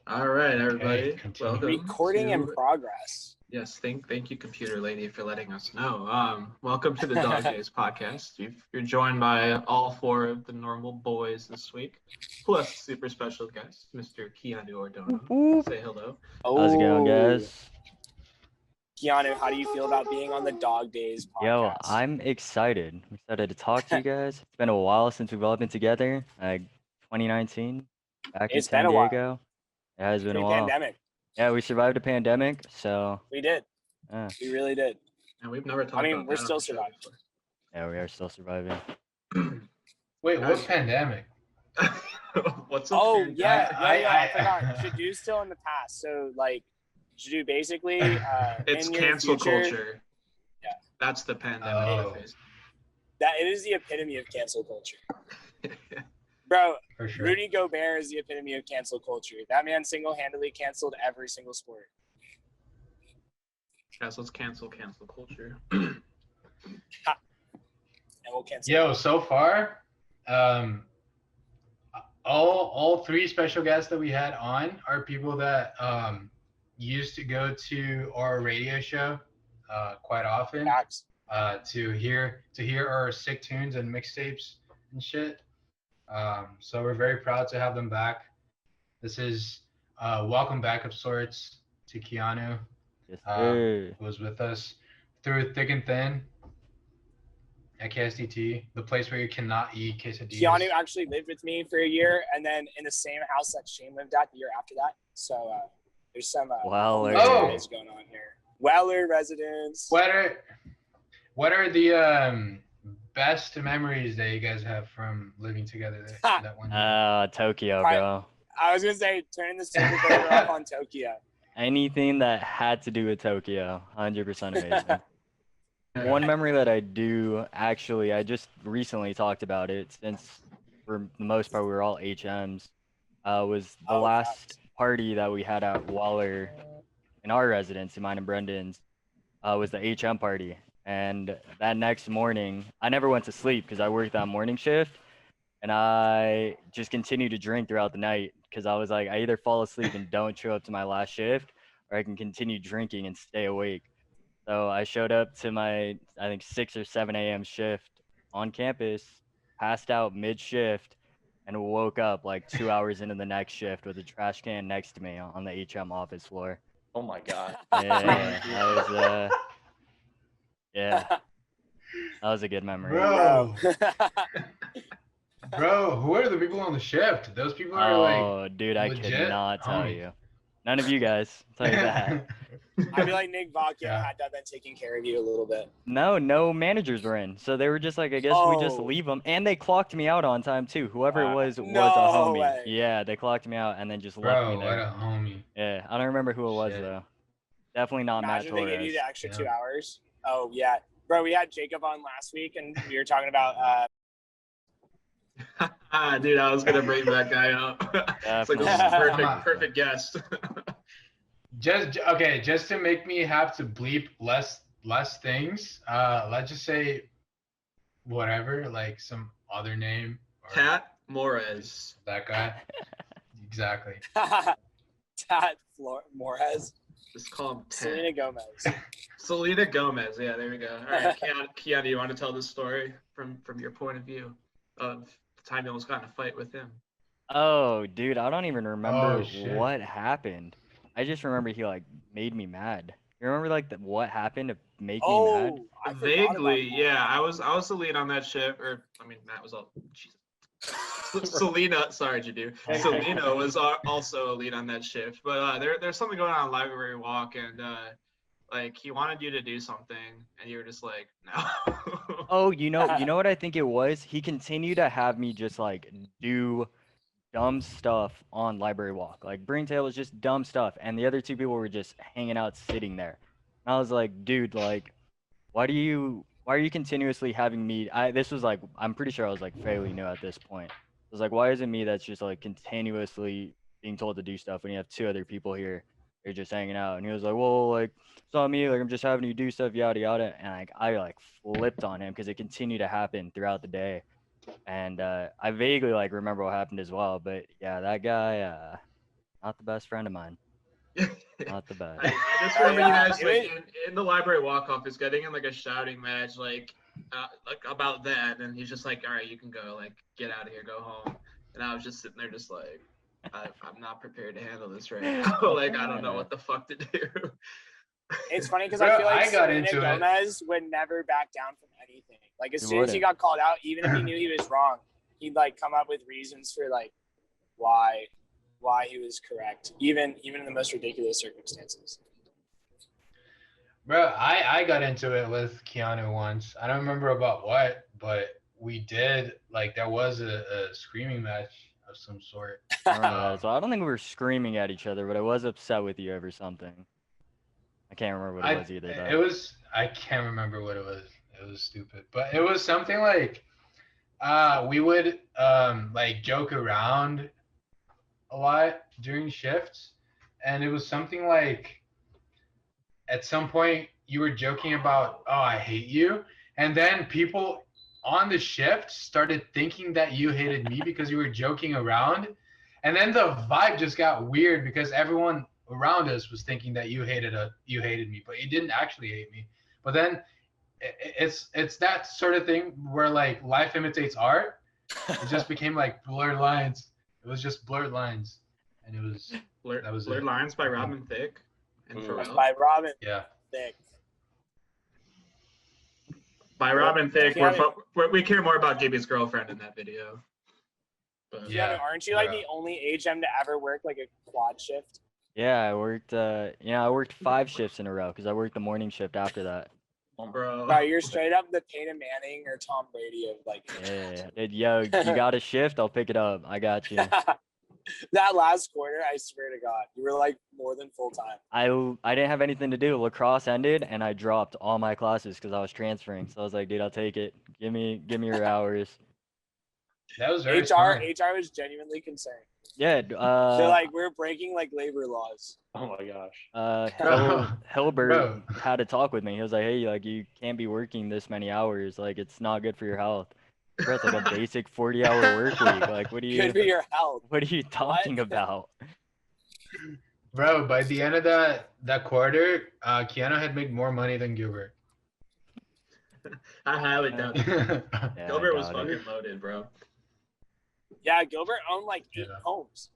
All right, everybody. continue. Welcome. Recording in progress. Yes, thank you, computer lady, for letting us know. Welcome to the Dog Daze podcast. You're joined by all four of the normal boys this week, plus super special guest, Mr. Keanu Ordona. Say hello. How's it going, guys? Keanu, how do you feel about being on the Dog Daze podcast? Yo, I'm excited. I'm excited to talk to you guys. It's been a while since we've all been together. 2019, back in San Diego. It has been a while. Pandemic. Yeah, we survived a pandemic, so. We did. Yeah. We really did. And we've never talked about we're still surviving. Yeah, we are still surviving. Wait, what pandemic? What's up? Oh, yeah, I forgot. Shadoo's still in the past. So, like, Shadoo basically. It's cancel culture. Yeah. That's the pandemic. That it is the epitome of cancel culture. Bro, For sure. Rudy Gobert is the epitome of cancel culture. That man single-handedly canceled every single sport. Yes, let's cancel culture. And we'll cancel. Yo, so far, all three special guests that we had on are people that used to go to our radio show quite often to hear our sick tunes and mixtapes and shit. So we're very proud to have them back. This is welcome back of sorts to Keanu. Yes, Who was with us through thick and thin at KSDT, the place where you cannot eat quesadillas. Keanu actually lived with me for a year, and then in the same house that Shane lived at the year after that. So there's some Weller. going on here. Weller residents. What are the best memories that you guys have from living together that one year? Tokyo, bro. I was gonna say turning the super burger up on Tokyo. Anything that had to do with Tokyo, 100% amazing. One memory that I do, actually, I just recently talked about it, since for the most part we were all HMs, was the last party that we had at Waller in our residence, in mine and Brendan's, was the HM party. And that next morning, I never went to sleep because I worked that morning shift, and I just continued to drink throughout the night because I was like, I either fall asleep and don't show up to my last shift, or I can continue drinking and stay awake. So I showed up to my, I think, 6 or 7 a.m. shift on campus, passed out mid-shift, and woke up like 2 hours into the next shift with a trash can next to me on the HM office floor. Oh my god. Yeah, that was yeah, that was a good memory. Bro, who are the people on the shift? Those people are like, dude, I legit could not tell homies. you. None of you guys. I'll tell you that. I feel like Nick Vacchio had to have been taking care of you a little bit. No managers were in, so they were just like, I guess we just leave them, and they clocked me out on time too. Whoever it was a homie. Way. Yeah, they clocked me out and then just left me Bro, there. what a homie. Yeah, I don't remember who it was Shit. though. Definitely not Imagine Matt they gave you Torres. the extra 2 hours. Oh yeah, bro. We had Jacob on last week, and we were talking about. Dude, I was gonna bring that guy up. It's like, this is perfect guest. Just to make me have to bleep less things, let's just say whatever, like some other name. Tat Morez. That guy. Exactly. Tat Morez. Just call him Tat. Selena Gomez. Selena Gomez. Yeah, there we go. All right, Keanu, you want to tell the story from your point of view of the time you almost got in a fight with him? Oh, dude, I don't even remember what happened. I just remember he like made me mad. You remember like what happened to make me mad? Vaguely, yeah. I was the lead on that shift, or I mean, Matt was all. Jesus. Selena, sorry, Jadu. Selena was also a lead on that shift, but there's something going on in Library Walk, and like he wanted you to do something, and you were just like, no. Oh, you know what I think it was? He continued to have me just like do dumb stuff on Library Walk. Like Bringtail was just dumb stuff, and the other two people were just hanging out, sitting there. And I was like, dude, like, why are you continuously having me? This was like, I'm pretty sure I was like fairly new at this point. I was like, why is it me that's just like continuously being told to do stuff when you have two other people here? You're just hanging out. And he was like, well, like, it's not me. Like, I'm just having you do stuff, yada yada. And like, I like flipped on him because it continued to happen throughout the day. And I vaguely like remember what happened as well. But yeah, that guy, Not the best friend of mine. Not the best. I just remember you guys Yeah. like in the library walk-off is getting in like a shouting match like about that, and he's just like, all right, you can go, like get out of here, go home. And I was just sitting there just like, I'm not prepared to handle this right now. Like I don't know what the fuck to do. It's funny because Bro, I feel like I got Selena into it. Gomez would never back down from anything. Like as He soon as he wouldn't. got called out, even if he knew he was wrong, he'd like come up with reasons for like why he was correct, even in the most ridiculous circumstances. Bro, I got into it with Keanu once. I don't remember about what, but we did, like, there was a screaming match of some sort. I remember that as well. I don't think we were screaming at each other, but I was upset with you over something. I can't remember what it was either, though. I can't remember what it was. It was stupid. But it was something like, we would, like, joke around a lot during shifts. And it was something like, at some point, you were joking about, oh, I hate you. And then people on the shift started thinking that you hated me because you were joking around. And then the vibe just got weird because everyone around us was thinking that you hated me, but you didn't actually hate me. But then it's that sort of thing where like life imitates art. It just became like blurred lines. It was just blurred lines, and it was that was Blurred it. Lines by Robin Thicke and Pharrell. By Robin Yeah. Thicke. By Robin Thicke, Keanu- we care more about JB's girlfriend in that video. But, Yeah. Keanu, aren't you like bro. the only HM to ever work like a quad shift? Yeah, I worked 5 shifts in a row because I worked the morning shift after that. bro. Bro, you're straight up the Peyton Manning or Tom Brady of like Yeah, yo, you got a shift? I'll pick it up. I got you. that last quarter, I swear to God, you were like more than full time. I didn't have anything to do. Lacrosse ended, and I dropped all my classes because I was transferring. So I was like, dude, I'll take it. Give me your hours. That was very HR smart. was genuinely concerned. Yeah. They're like, we're breaking like labor laws. Oh my gosh. Hilbert Bro. had a talk with me. He was like, hey, like you can't be working this many hours. Like it's not good for your health. Bro, it's like a basic 40-hour work week. Like what are Good for you your health. what are you talking about? Bro, by the end of that quarter, Keanu had made more money than Gilbert. I highly doubt it. Yeah, Gilbert I was doubt it. fucking loaded, bro. Yeah, Gilbert owned like 8 Yeah. homes.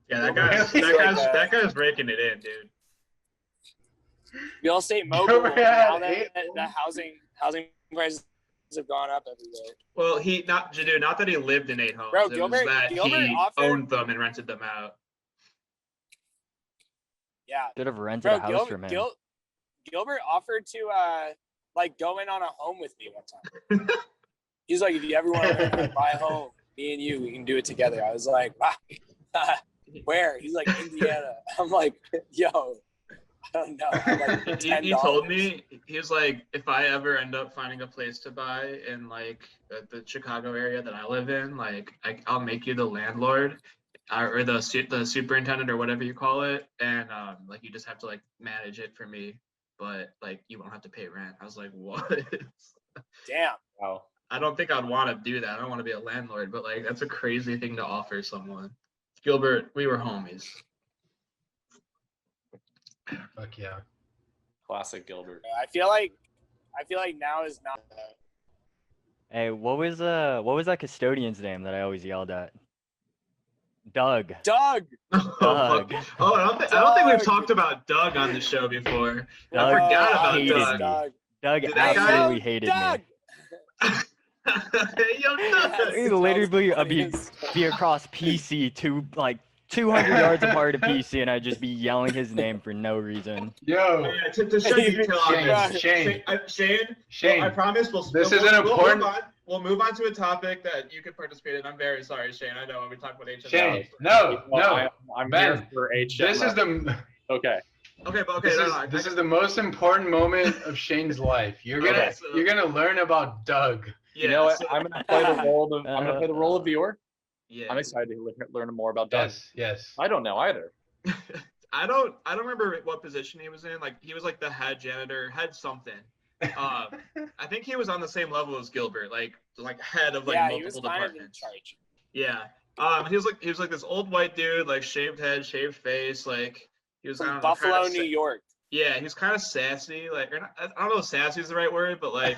Yeah, that guy's breaking it in, dude. Real estate mogul. Gilbert had Now that 8 the housing prices have gone up everywhere. Well, not that he lived in 8 homes. Bro, it Gilbert- was that Gilbert he offered- owned them and rented them out. Yeah. Should have rented Bro, a house from him. Gilbert offered to like go in on a home with me one time. He's like, if you ever want to buy a home, me and you, we can do it together. I was like, wow. Where? He's like, Indiana. I'm like, yo, I don't know. I'm like, $10. He told me, he was like, if I ever end up finding a place to buy in like the Chicago area that I live in, like I'll make you the landlord or the superintendent or whatever you call it, and like you just have to like manage it for me, but like you won't have to pay rent. I was like, what? Damn. Wow. I don't think I'd want to do that. I don't want to be a landlord, but like that's a crazy thing to offer someone. Gilbert, we were homies. Fuck yeah. Classic Gilbert. I feel like now is not. Hey, what was that custodian's name that I always yelled at? Doug. Doug. Oh, Doug. fuck. Oh, I don't think we've Doug. talked about Doug on the show before. I Doug forgot about hated Doug. me. Doug. Doug Did that guy- absolutely hated Doug. me. Hey, yo, Doug. He'd literally be across PC to like 200 yards apart of PC, and I'd just be yelling his name for no reason. Yo, Yeah, to show detail on this. Shane, I promise we'll move on to a topic that you could participate in. I'm very sorry, Shane. I know when we talk about HM. Shane, no. I'm Ben, here for HM. This is the Okay. Okay, but this is the most important moment of Shane's life. You're gonna learn about Doug. Yeah, You know what? so- I'm gonna play the role of viewer. yeah. I'm excited to learn more about Doug. Yes. I don't know either. I don't remember what position he was in. Like he was like the head janitor, head something. I think he was on the same level as Gilbert, like head of like Yeah, he was multiple kind of in departments. charge. Yeah, He was like this old white dude, like shaved head, shaved face, like he was I From don't know, Buffalo, kinda New York. Yeah, he was kind of sassy, like or not, I don't know if sassy is the right word, but like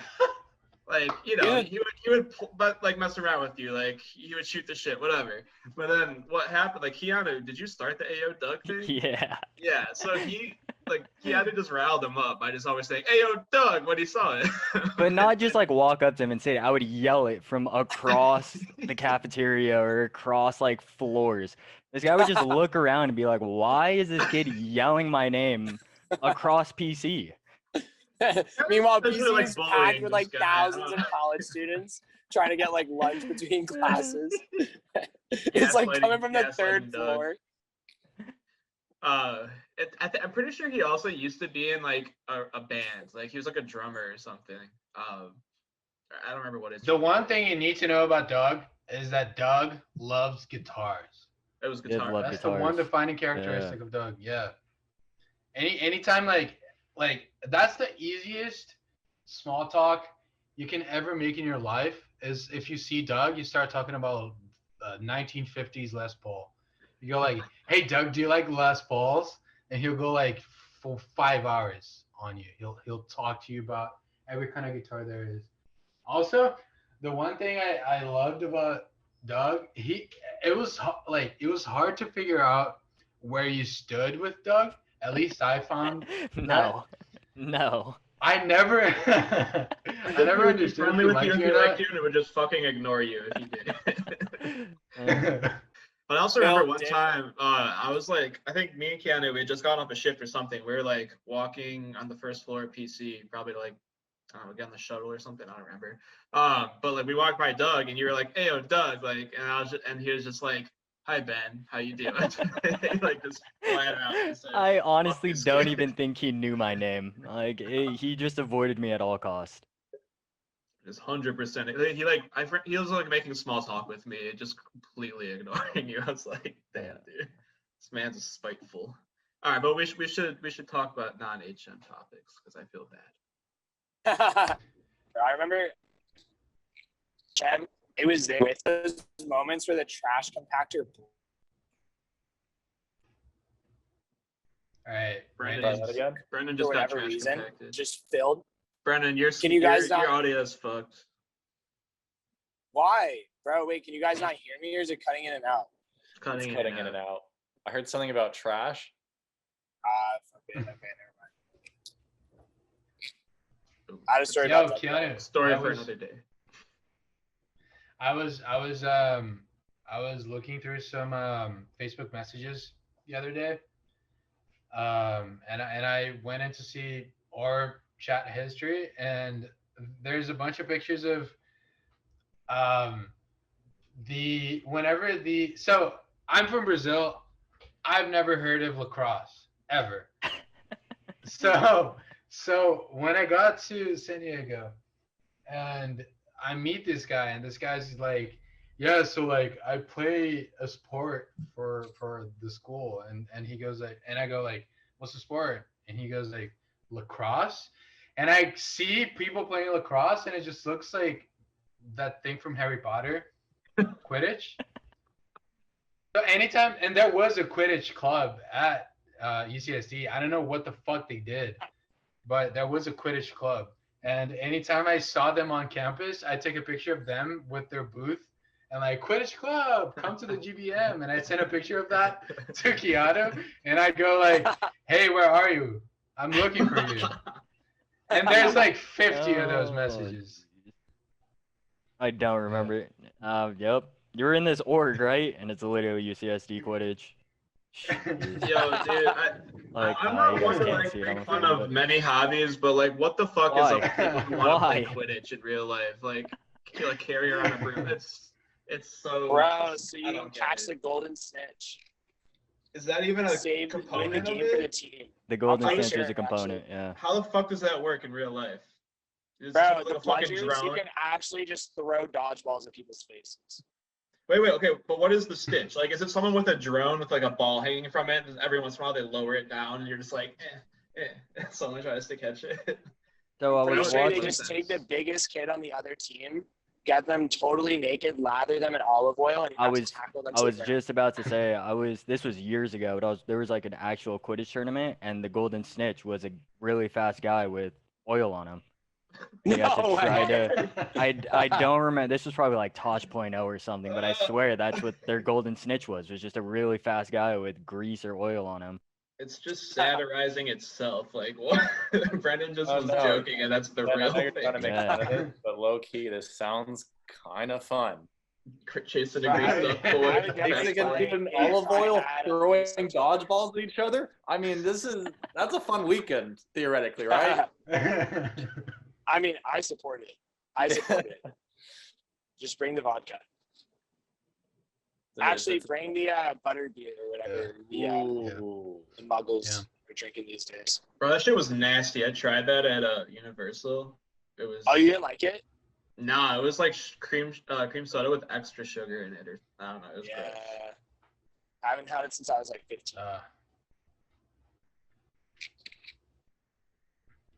you know, Dude. he would but like mess around with you, like he would shoot the shit, whatever. But then what happened? Like Keanu, did you start the Ayo Doug thing? Yeah. Yeah, so Keanu just riled him up by just always saying Ayo Doug when he saw it. But not just like walk up to him and say it. I would yell it from across the cafeteria or across like floors. This guy would just look around and be like, "Why is this kid yelling my name across PC?" Meanwhile, That's PC really, like, is bullying packed with this like guy. thousands of college students trying to get like lunch between classes. Gaslighting- It's like coming from the gaslighting third Doug. floor. I'm pretty sure he also used to be in like a band. Like he was like a drummer or something. I don't remember what it's. The one thing you need to know about Doug is that Doug loves guitars. It was He did guitar. love That's the one guitars. defining characteristic of Doug. Yeah. Anytime like that's the easiest small talk you can ever make in your life is if you see Doug, you start talking about 1950s Les Paul. You go like, "Hey Doug, do you like Les Pauls?" And he'll go like for 5 hours on you. He'll talk to you about every kind of guitar there is. Also, the one thing I loved about Doug, it was hard to figure out where you stood with Doug. At least I found No. No. I never I never understood if Friendly you with liked you if me he or liked you, and it would just fucking ignore you if he did. not. But I also Bill remember one Dick. time, I was like, I think me and Keanu, we had just gotten off a shift or something. We were like walking on the first floor at PC, probably like, I don't know, get on the shuttle or something. I don't remember. But like we walked by Doug, and you were like, "Hey, yo, Doug," like, and he was just like, "Hi, Ben, how you doing?" Like just flat out. He said, I "Fuck honestly this don't kid." even think he knew my name. Like he just avoided me at all costs. Just 100%. He was like making small talk with me, just completely ignoring you. I was like, damn, dude, this man's spiteful. All right, but we should talk about non-HM topics because I feel bad. I remember, Chad, it was there with those moments where the trash compactor. All right, Brendan, that again? Brendan For just got whatever trash reason, compacted. just filled. Brendan, your Can you guys your not- audio is fucked. Why, bro? Wait, can you guys not hear me, or is it cutting in and out? It's cutting, It's cutting in and out. I heard something about trash. Okay, never mind. I had a story Yo, about that. Keanu, Story for another day. I was looking through some Facebook messages the other day, and I went in to see our chat history, and there's a bunch of pictures of so I'm from Brazil. I've never heard of lacrosse ever. So when I got to San Diego and I meet this guy, and this guy's like, yeah, so like I play a sport for the school, and he goes like, and I go like, what's the sport? And he goes like, lacrosse. And I see people playing lacrosse, and it just looks like that thing from Harry Potter, Quidditch. So anytime, and there was a Quidditch club at UCSD. I don't know what the fuck they did, but there was a Quidditch club. And anytime I saw them on campus, I take a picture of them with their booth and like, Quidditch club, come to the GBM. And I send a picture of that to Keanu, and I go like, hey, where are you? I'm looking for you. And there's like 50 of those messages. I don't remember it. Yep. You're in this org, right? And it's literally UCSD Quidditch. Jeez. Yo, dude, I'm not one to like make fun of many hobbies, but like, what the fuck is up with people who want to play Quidditch in real life? Like carry around a broom. It's so. Bro, so you I can don't get catch it. the golden snitch. Is that even a Save win the component of game for the it? team. The golden pretty snitch is sure, a component, yeah. How the fuck does that work in real life? Is Bro, it like the a fucking bludgers, you drone? can actually just throw dodgeballs at people's faces. Wait, okay, but what is the stitch? Like, is it someone with a drone with like a ball hanging from it, and every once in a while they lower it down, and you're just like, someone tries to catch it? So I Pretty was sure they watching. just take the biggest kid on the other team get them totally naked, lather them in olive oil, and you have to tackle them. I was just about to say this was years ago, but there was like an actual Quidditch tournament, and the Golden Snitch was a really fast guy with oil on him. You have to try to. I don't remember. This was probably like Tosh.0 or something, but I swear that's what their Golden Snitch was. Was just a really fast guy with grease or oil on him. It's just satirizing itself. Like, what? Brendan just was joking, and that's the real thing. Trying to make fun of it, but low key, this sounds kind of fun. Chasing a grease up boy. Even olive oil, throwing dodgeballs at each other. I mean, that's a fun weekend theoretically, right? I mean, I support it. Just bring the vodka. Actually, bring the butter beer or whatever the muggles are drinking these days. Bro, that shit was nasty. I tried that at Universal. It was. Oh, you didn't like it? Nah, it was like cream soda with extra sugar in it, or I don't know. It was gross. I haven't had it since I was like 15.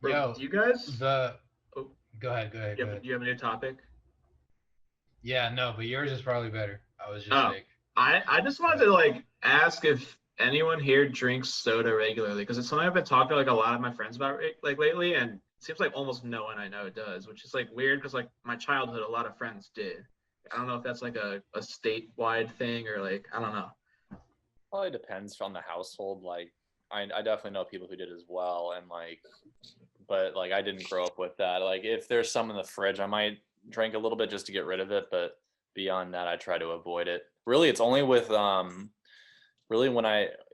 Bro, do you guys? Go ahead. Do you have a new topic? Yeah, no, but yours is probably better. I was just like. I just wanted to like ask if anyone here drinks soda regularly, because it's something I've been talking to like a lot of my friends about like lately, and it seems like almost no one I know does, which is like weird because like my childhood, a lot of friends did. I don't know if that's like a statewide thing or like I don't know. Probably depends on the household. Like I definitely know people who did as well, and like, but like I didn't grow up with that. Like if there's some in the fridge, I might drink a little bit just to get rid of it, but beyond that, I try to avoid it. Really, it's only with really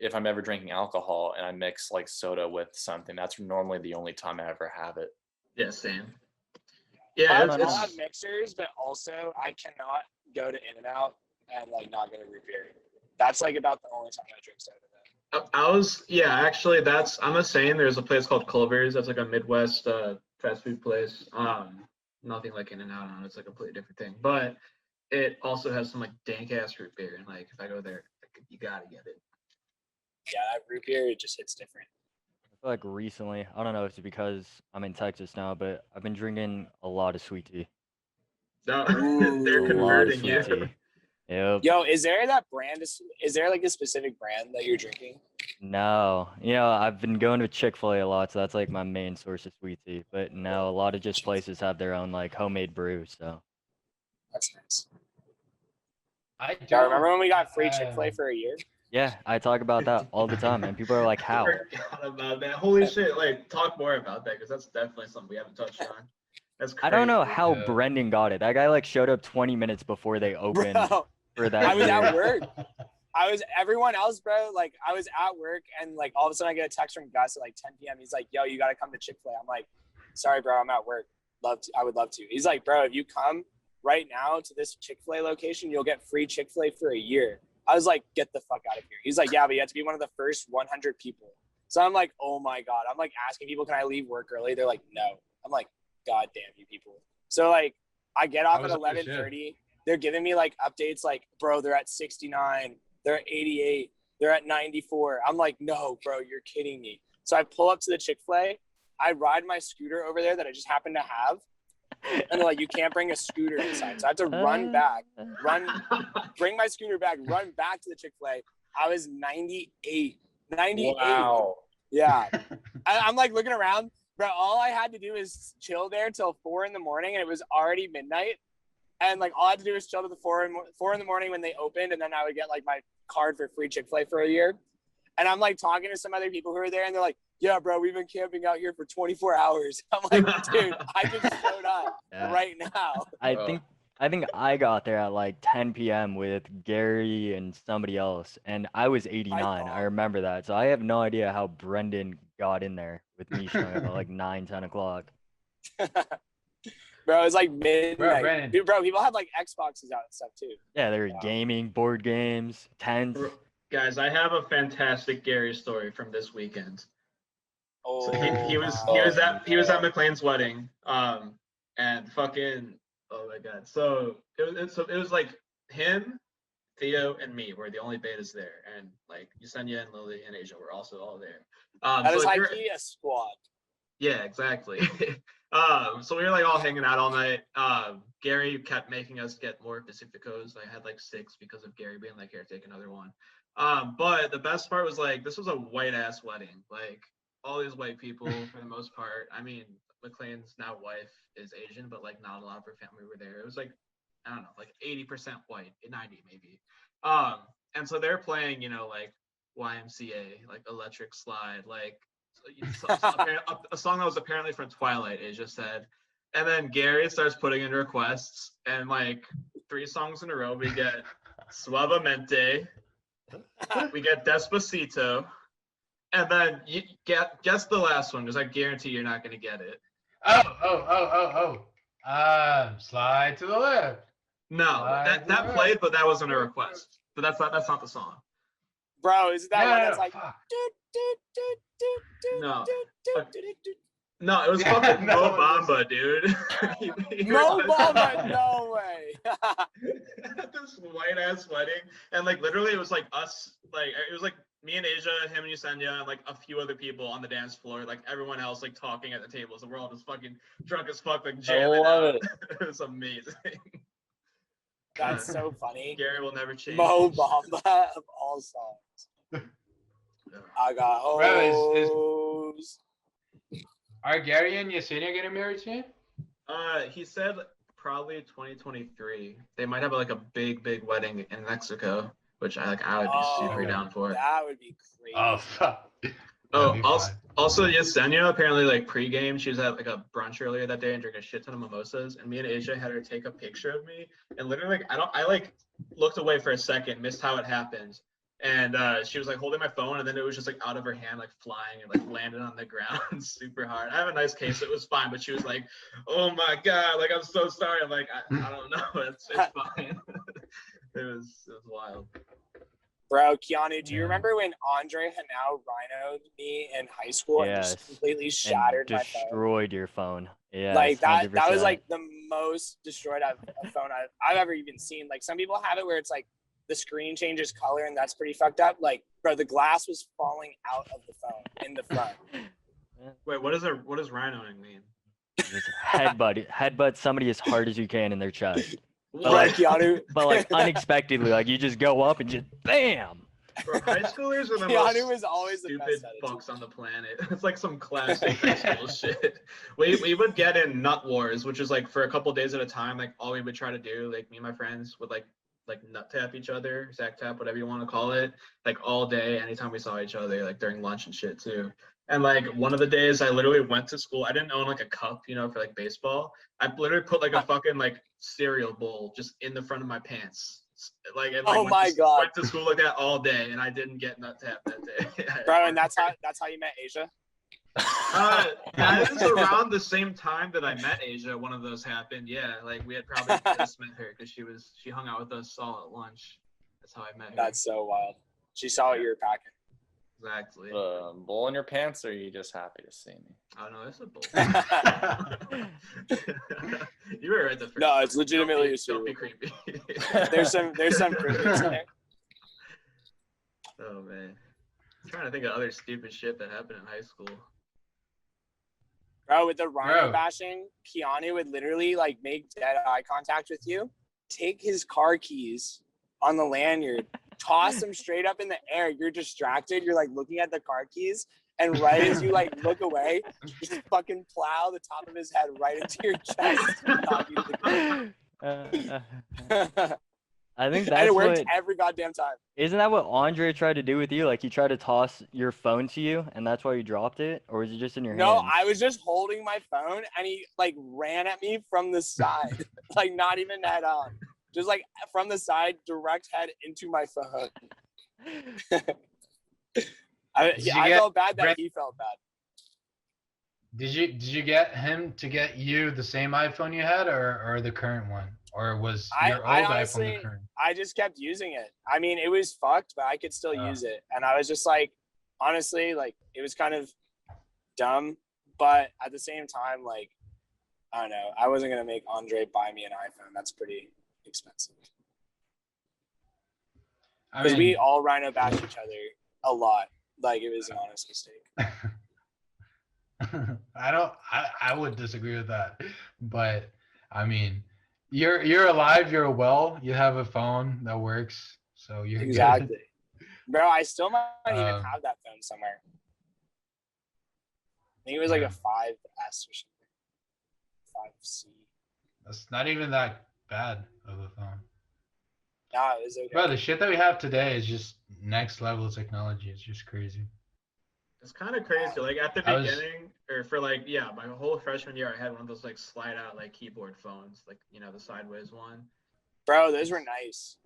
if I'm ever drinking alcohol and I mix like soda with something, that's normally the only time I ever have it. Yeah, same. Yeah, I'll have mixers, but also I cannot go to In-N-Out and like not get a root beer. That's like about the only time I drink soda. Actually I'm the same. There's a place called Culver's that's like a Midwest fast food place. Nothing like In-N-Out on it. It's like a completely different thing. But it also has some like dank ass root beer, and like if I go there, you gotta get it. Yeah, that root beer, it just hits different. I feel like recently, I don't know if it's because I'm in Texas now, but I've been drinking a lot of sweet tea. No, they're converting you. Tea. Yep. Yo, is there that brand? Is there like a specific brand that you're drinking? No, I've been going to Chick-fil-A a lot, so that's like my main source of sweet tea. But now a lot of just places have their own like homemade brews, so. That's nice. I remember when we got free Chick-fil-A for a year? Yeah, I talk about that all the time, and people are like, "How?" I forgot about that. Holy shit! Like, talk more about that because that's definitely something we haven't touched on. That's crazy. I don't know how Brendan got it. That guy like showed up 20 minutes before they opened for that. I was year. at work. Everyone else, bro. Like, I was at work, and like all of a sudden I get a text from Gus at like 10 p.m. He's like, "Yo, you gotta come to Chick-fil-A." I'm like, "Sorry, bro, I'm at work. I would love to." He's like, "Bro, if you come right now to this Chick-fil-A location, you'll get free Chick-fil-A for a year." I was like, "Get the fuck out of here." He's like, "Yeah, but you have to be one of the first 100 people." So I'm like, "Oh my God." I'm like asking people, "Can I leave work early?" They're like, "No." I'm like, "God damn you people." So like I get off at 11:30. They're giving me like updates like, "Bro, they're at 69. They're at 88. They're at 94. I'm like, "No, bro, you're kidding me." So I pull up to the Chick-fil-A. I ride my scooter over there that I just happen to have. And they're like, "You can't bring a scooter inside." So I have to bring my scooter back, run back to the Chick-fil-A. I was 98. Wow. Yeah. I'm like looking around, bro. All I had to do is chill there till 4 a.m, and it was already midnight. And like all I had to do was chill to the 4 a.m. when they opened, and then I would get like my card for free Chick-fil-A for a year. And I'm like talking to some other people who are there, and they're like, "Yeah, bro, we've been camping out here for 24 hours. I'm like, "Dude, I just showed up right now." I think I got there at like 10 p.m. with Gary and somebody else, and I was 89. I remember that. So I have no idea how Brendan got in there with me showing up at like 9, 10 o'clock. Bro, it was like midnight. Dude, bro, people had like Xboxes out and stuff too. Yeah, there were gaming, board games, tents. Guys, I have a fantastic Gary story from this weekend. Oh, So he was at McLean's wedding, and fucking, oh my God. So it was like him, Theo, and me were the only betas there, and like Yesenia and Lily and Asia were also all there. That so is like, like a squad. Yeah, exactly. So we were like all hanging out all night. Gary kept making us get more Pacificos. I had like 6 because of Gary being like, here, take another one. But the best part was like, this was a white ass wedding. Like all these white people for the most part. I mean, McLean's now wife is Asian, but like not a lot of her family were there. It was like, I don't know, like 80% white, 90 maybe. And so they're playing, like YMCA, like Electric Slide, like a song that was apparently from Twilight, Asia said. And then Gary starts putting in requests, and like 3 songs in a row, we get Suavemente, we get Despacito, and then you guess the last one, because I guarantee you're not going to get it. Slide to the left. No, that played, but that wasn't a request. But that's not the song. Bro, is that one that's like? No. No, it was fucking Mo Bamba, dude. Mo Bamba, no way. This white ass wedding, and like literally, it was like us, like it was like me and Asia, him and Yesenia, and like a few other people on the dance floor, like everyone else like talking at the tables, and we're all just fucking drunk as fuck, like jamming out. It was amazing. That's so funny. Gary will never change. Mo Bamba of all songs. I got hoes. Are Gary and Yesenia getting married soon? He said probably 2023. They might have like a big wedding in Mexico, which I would be super down for. That would be crazy. Oh fuck. Also Yesenia apparently like pregame, she was at like a brunch earlier that day and drank a shit ton of mimosas, and me and Asia had her take a picture of me, and literally like I like looked away for a second, missed how it happened. And she was like holding my phone, and then it was just like out of her hand, like flying and like landed on the ground super hard. I have a nice case, it was fine, but she was like, "Oh my god, like I'm so sorry." I'm like, I don't know, it's fine. it was wild. Bro, Keanu, do you remember when Andre Hanau rhinoed me in high school and just completely shattered my phone? Destroyed your phone. Yeah, like that was like the most destroyed phone I've ever even seen. Like some people have it where it's like the screen changes color, and that's pretty fucked up. Like, bro, the glass was falling out of the phone in the front. Wait, what does rhinoing mean? Just headbutt somebody as hard as you can in their chest. But like unexpectedly, like you just go up and just bam. Bro, high schoolers are the Keanu most was always stupid fucks on the planet. It's like some classic high school shit. We would get in nut wars, which is like for a couple days at a time. Like all we would try to do, like me and my friends would like nut tap each other, sack tap, whatever you want to call it, like all day, anytime we saw each other, like during lunch and shit too. And like one of the days I literally went to school, I didn't own like a cup, for like baseball. I literally put like a fucking like cereal bowl just in the front of my pants. Like, and, like went to school like that all day, and I didn't get nut tap that day. Bro, and that's how you met Asia? That is around the same time that I met Asia. One of those happened. Yeah, like we had probably just met her because she hung out with us all at lunch. That's how I met her. That's so wild. She saw what you were packing. Exactly. Bowl in your pants, or are you just happy to see me? Oh no, it's a bowl. You were right the first. No, it's legitimately a don't be creepy. There's some creepiness in there. Oh man, I'm trying to think of other stupid shit that happened in high school. Bro, with the rhino bashing, Keanu would literally like make dead eye contact with you, take his car keys on the lanyard, toss them straight up in the air. You're distracted. You're like looking at the car keys, and right as you like look away, just fucking plow the top of his head right into your chest. I think that's and it worked every goddamn time. Isn't that what Andre tried to do with you? Like he tried to toss your phone to you, and that's why you dropped it, or was it just in your hand? No, I was just holding my phone, and he like ran at me from the side, like not even head on, just like from the side, direct head into my phone. I felt bad that he felt bad. Did you get him to get you the same iPhone you had, or the current one? Or was your old iPhone the current? I just kept using it. I mean, it was fucked, but I could still use it. And I was just like, honestly, like, it was kind of dumb. But at the same time, like, I don't know. I wasn't going to make Andre buy me an iPhone. That's pretty expensive. Because we all rhino bashed each other a lot. Like, it was an honest mistake. I would disagree with that. But I mean, you're alive, you're well, you have a phone that works, so you're good. Exactly. Bro, I still might even Um, have that phone somewhere. I think it was like Yeah. a 5S or something. 5C. That's not even that bad of a phone. Nah, it was okay. Bro, the shit that we have today is just next level technology. It's just crazy. It's kind of crazy. Like at the I was- beginning, or for like, yeah, my whole freshman year, I had one of those like slide out like keyboard phones, like the sideways one. Bro, those were nice.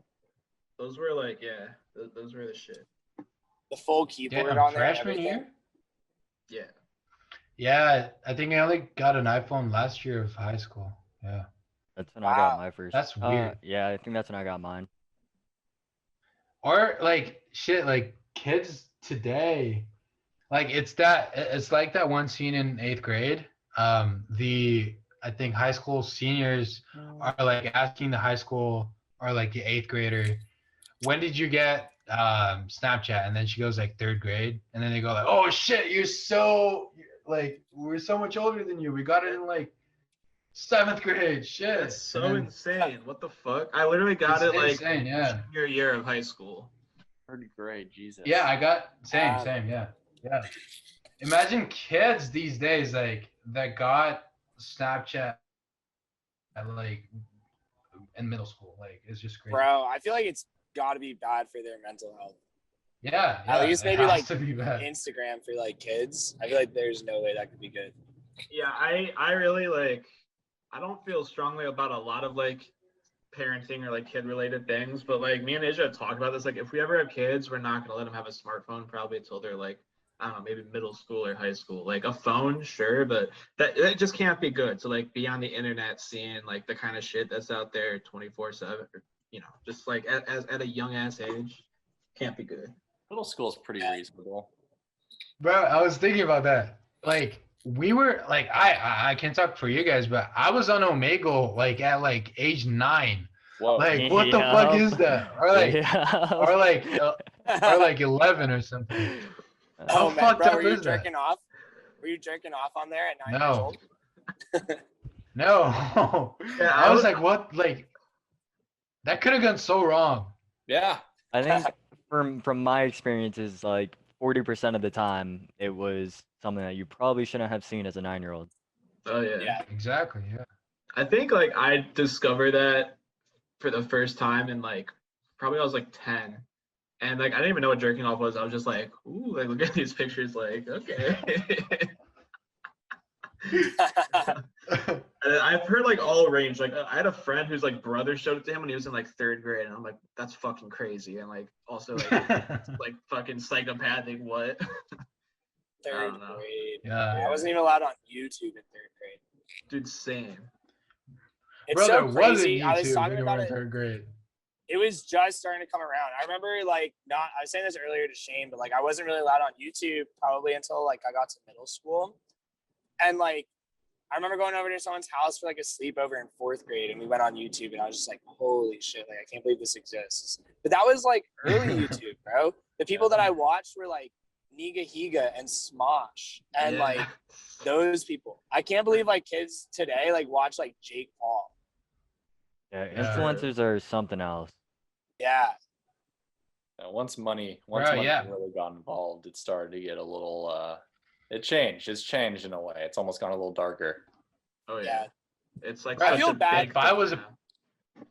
Those were like, yeah, those were the shit. The full keyboard Damn, on there. and freshman everything. year? Yeah. Yeah, I think I only got an iPhone last year of high school. Yeah. That's when I got Wow. my first. That's weird. Yeah, I think that's when I got mine. Or like shit, like kids today, like it's like that one scene in 8th grade. I think high school seniors are like asking the high school or like the 8th grader, when did you get Snapchat? And then she goes like 3rd grade, and then they go like, oh shit, like we're so much older than you. We got it in like 7th grade. Shit. That's so And then- insane. What the fuck? I literally got It's it like insane, yeah. junior year of high school. 3rd grade, Jesus. Yeah, I got same, Wow. yeah. Imagine kids these days like that got Snapchat at like in middle school. Like it's just crazy. Bro, I feel like it's got to be bad for their mental health. Yeah, At least it maybe, has like, to be bad. Instagram for like kids. I feel like there's no way that could be good. Yeah, I really like. I don't feel strongly about a lot of like parenting or like kid related things, but like me and Asia have talked about this. Like if we ever have kids, we're not gonna let them have a smartphone probably until they're like, I don't know, maybe middle school or high school. Like a phone, sure, but that just can't be good. To like be on the internet seeing like the kind of shit that's out there 24/7, just like at a young ass age, can't be good. Middle school is pretty reasonable. Bro, I was thinking about that. Like we were like I can't talk for you guys, but I was on Omegle like at like age 9. Whoa. Like what the fuck Yup. is that? Or like Yup. or like 11 or something. How Oh man, fucked bro, up were you is that? jerking off? Were you jerking off on there at 9 years No. old? No. Yeah, I was like, what? Like that could have gone so wrong. Yeah. I think from my experiences, like 40% of the time, it was something that you probably shouldn't have seen as a 9-year-old. Oh yeah. Yeah. Exactly. Yeah. I think like I discovered that for the first time in like probably I was like 10. And like I didn't even know what jerking off was. I was just like, ooh, like look at these pictures, like, okay. And I've heard like all range. Like I had a friend whose like brother showed it to him when he was in like 3rd grade, and I'm like, that's fucking crazy. And like also like fucking psychopathic. What? I 3rd don't know. grade. Yeah. I wasn't even allowed on YouTube in 3rd grade. Dude, same. It's Bro, so there wasn't crazy. I was YouTube talking when you about were in it. 3rd grade. It was just starting to come around. I remember I was saying this earlier to Shane, but like I wasn't really allowed on YouTube probably until like I got to middle school. And like I remember going over to someone's house for like a sleepover in 4th grade, and we went on YouTube, and I was just like, holy shit, like I can't believe this exists. But that was like early YouTube, bro. The people that I watched were like Niga Higa and Smosh and Yeah. like those people. I can't believe like kids today like watch like Jake Paul. Yeah, Yeah. influencers are something else. Yeah. Once money Bro, really yeah. got involved, it started to get a little it changed. It's changed in a way. It's almost gone a little darker. Oh yeah. Yeah. It's like Right, such I feel a bad big if I was thing a- now.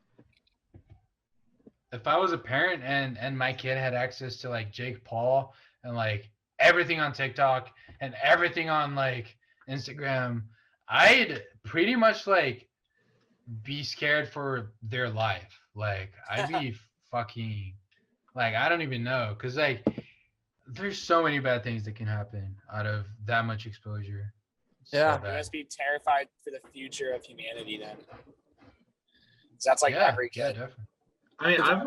If I was a parent and my kid had access to like Jake Paul and like everything on TikTok and everything on like Instagram, I'd pretty much like be scared for their life. Like I'd be fucking like I don't even know, because like there's so many bad things that can happen out of that much exposure. It's so Yeah. You bad. must be terrified for the future of humanity then. 'Cause that's like yeah, every yeah, kid. definitely. I mean, I've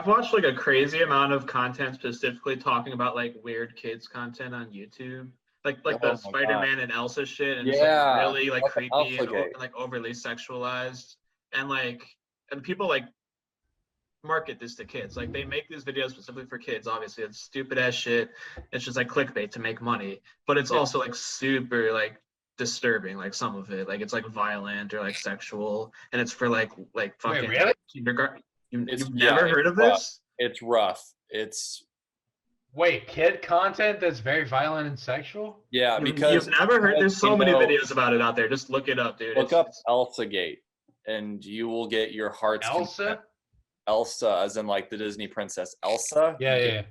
watched like a crazy amount of content specifically talking about like weird kids content on YouTube, like Oh the my Spider-Man and Elsa shit, and it's Yeah, like really like what the creepy and, Elsagate. like overly sexualized, and people like market this to kids. Like they make these videos specifically for kids. Obviously, it's stupid ass shit. It's just like clickbait to make money, but it's Yeah. also like super like disturbing, like some of it. Like it's like violent or like sexual, and it's for like fucking really? kindergarten. You've It's never heard of rough. this? It's rough. It's Wait, kid content that's very violent and sexual? because You've never heard. There's so you many know, videos about it out there. Just look it up, dude. look up Elsagate, and you will get your heart's Elsa? content. Elsa, as in like the Disney princess Elsa. Yeah.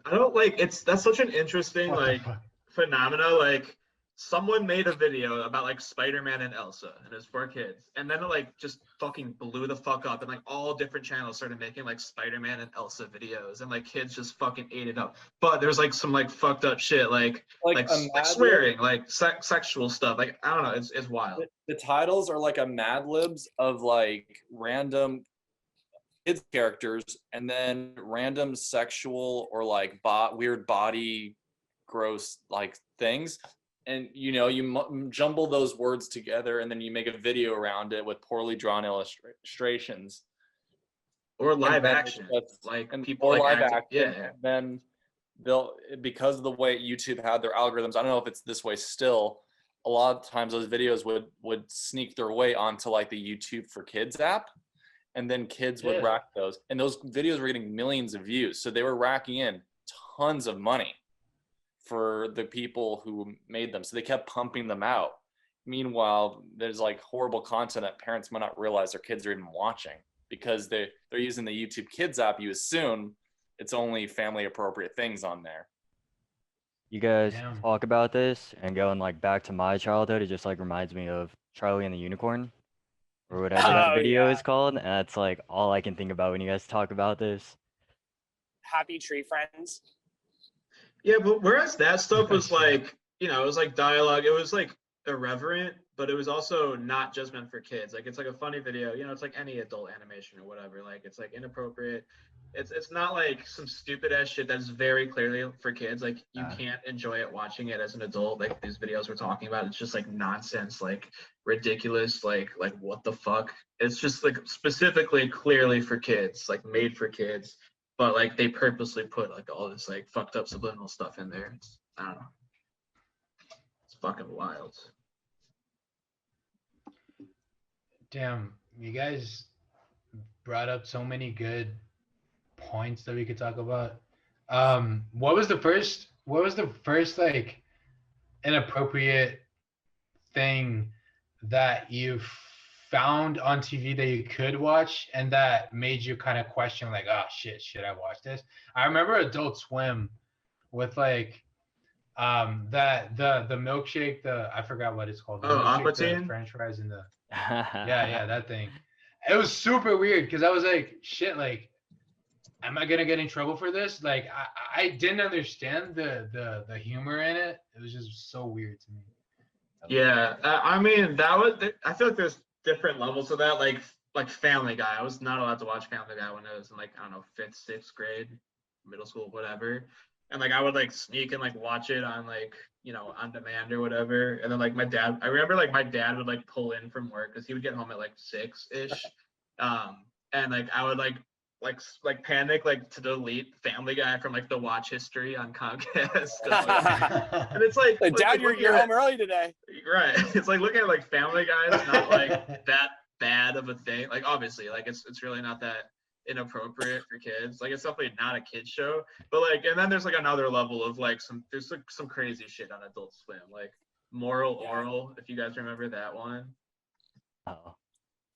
I don't like. That's such an interesting What the like fuck? phenomena. Like someone made a video about like Spider-Man and Elsa, and it was for kids, and then it like just fucking blew the fuck up, and like all different channels started making like Spider-Man and Elsa videos, and like kids just fucking ate it up. But there's like some like fucked up shit, like swearing, like sexual stuff. Like I don't know, it's wild. The titles are like a Mad Libs of like random kids characters, and then random sexual or like weird body gross like things. And you jumble those words together, and then you make a video around it with poorly drawn illustrations or live action, like people or like live action. Yeah. And then they'll, because of the way YouTube had their algorithms, I don't know if it's this way still. A lot of times those videos would sneak their way onto like the YouTube for Kids app, and then kids would rack those, and those videos were getting millions of views, so they were racking in tons of money for the people who made them. So they kept pumping them out. Meanwhile, there's like horrible content that parents might not realize their kids are even watching, because they're using the YouTube Kids app. You assume it's only family appropriate things on there. You guys talk about this and going like back to my childhood, it just like reminds me of Charlie and the Unicorn, or whatever that video is called. And that's like all I can think about when you guys talk about this. Happy Tree Friends. Yeah, but whereas that stuff was like, it was like dialogue, it was like irreverent, but it was also not just meant for kids. Like it's like a funny video, it's like any adult animation or whatever. Like it's like inappropriate. It's not like some stupid ass shit that's very clearly for kids. Like you can't enjoy it watching it as an adult. Like these videos we're talking about, it's just like nonsense, like ridiculous, like what the fuck. It's just like specifically clearly for kids, like made for kids. But like they purposely put like all this like fucked up subliminal stuff in there. I don't know. It's fucking wild. Damn, you guys brought up so many good points that we could talk about. What was the first like inappropriate thing that you found on TV that you could watch and that made you kind of question like, oh shit, should I watch this? I remember Adult Swim with like that the milkshake, I forgot what it's called. The milkshake, the French fries, and the yeah, that thing. It was super weird because I was like, shit, like, am I gonna get in trouble for this? Like, I didn't understand the humor in it. It was just so weird to me. Yeah, I mean I feel like there's different levels of that. Like Family Guy. I was not allowed to watch Family Guy when I was in like, I don't know, 5th, 6th grade, middle school, whatever. And like I would like sneak and like watch it on like, on demand or whatever. And then like I remember like my dad would like pull in from work because he would get home at like 6-ish. And like I would like panic like to delete Family Guy from like the watch history on Comcast. And it's like Dad, you're home early today. Right. It's like looking at like Family Guy is not like that bad of a thing. Like obviously, like it's really not that inappropriate for kids. Like it's definitely not a kid's show. But like, and then there's like another level of like there's like some crazy shit on Adult Swim, like Moral Oral, if you guys remember that one. Oh.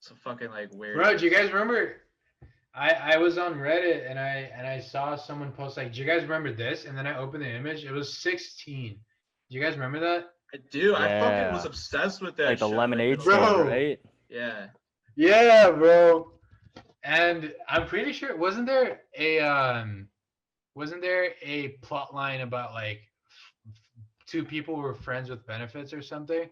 Some fucking like weird. Bro, do you guys remember? I was on Reddit and I saw someone post like, do you guys remember this? And then I opened the image. It was 16. Do you guys remember that? I do. Yeah. I fucking was obsessed with that. Like the show, lemonade bro. store, right? Yeah. Yeah, bro. And I'm pretty sure wasn't there a plot line about like two people were friends with benefits or something?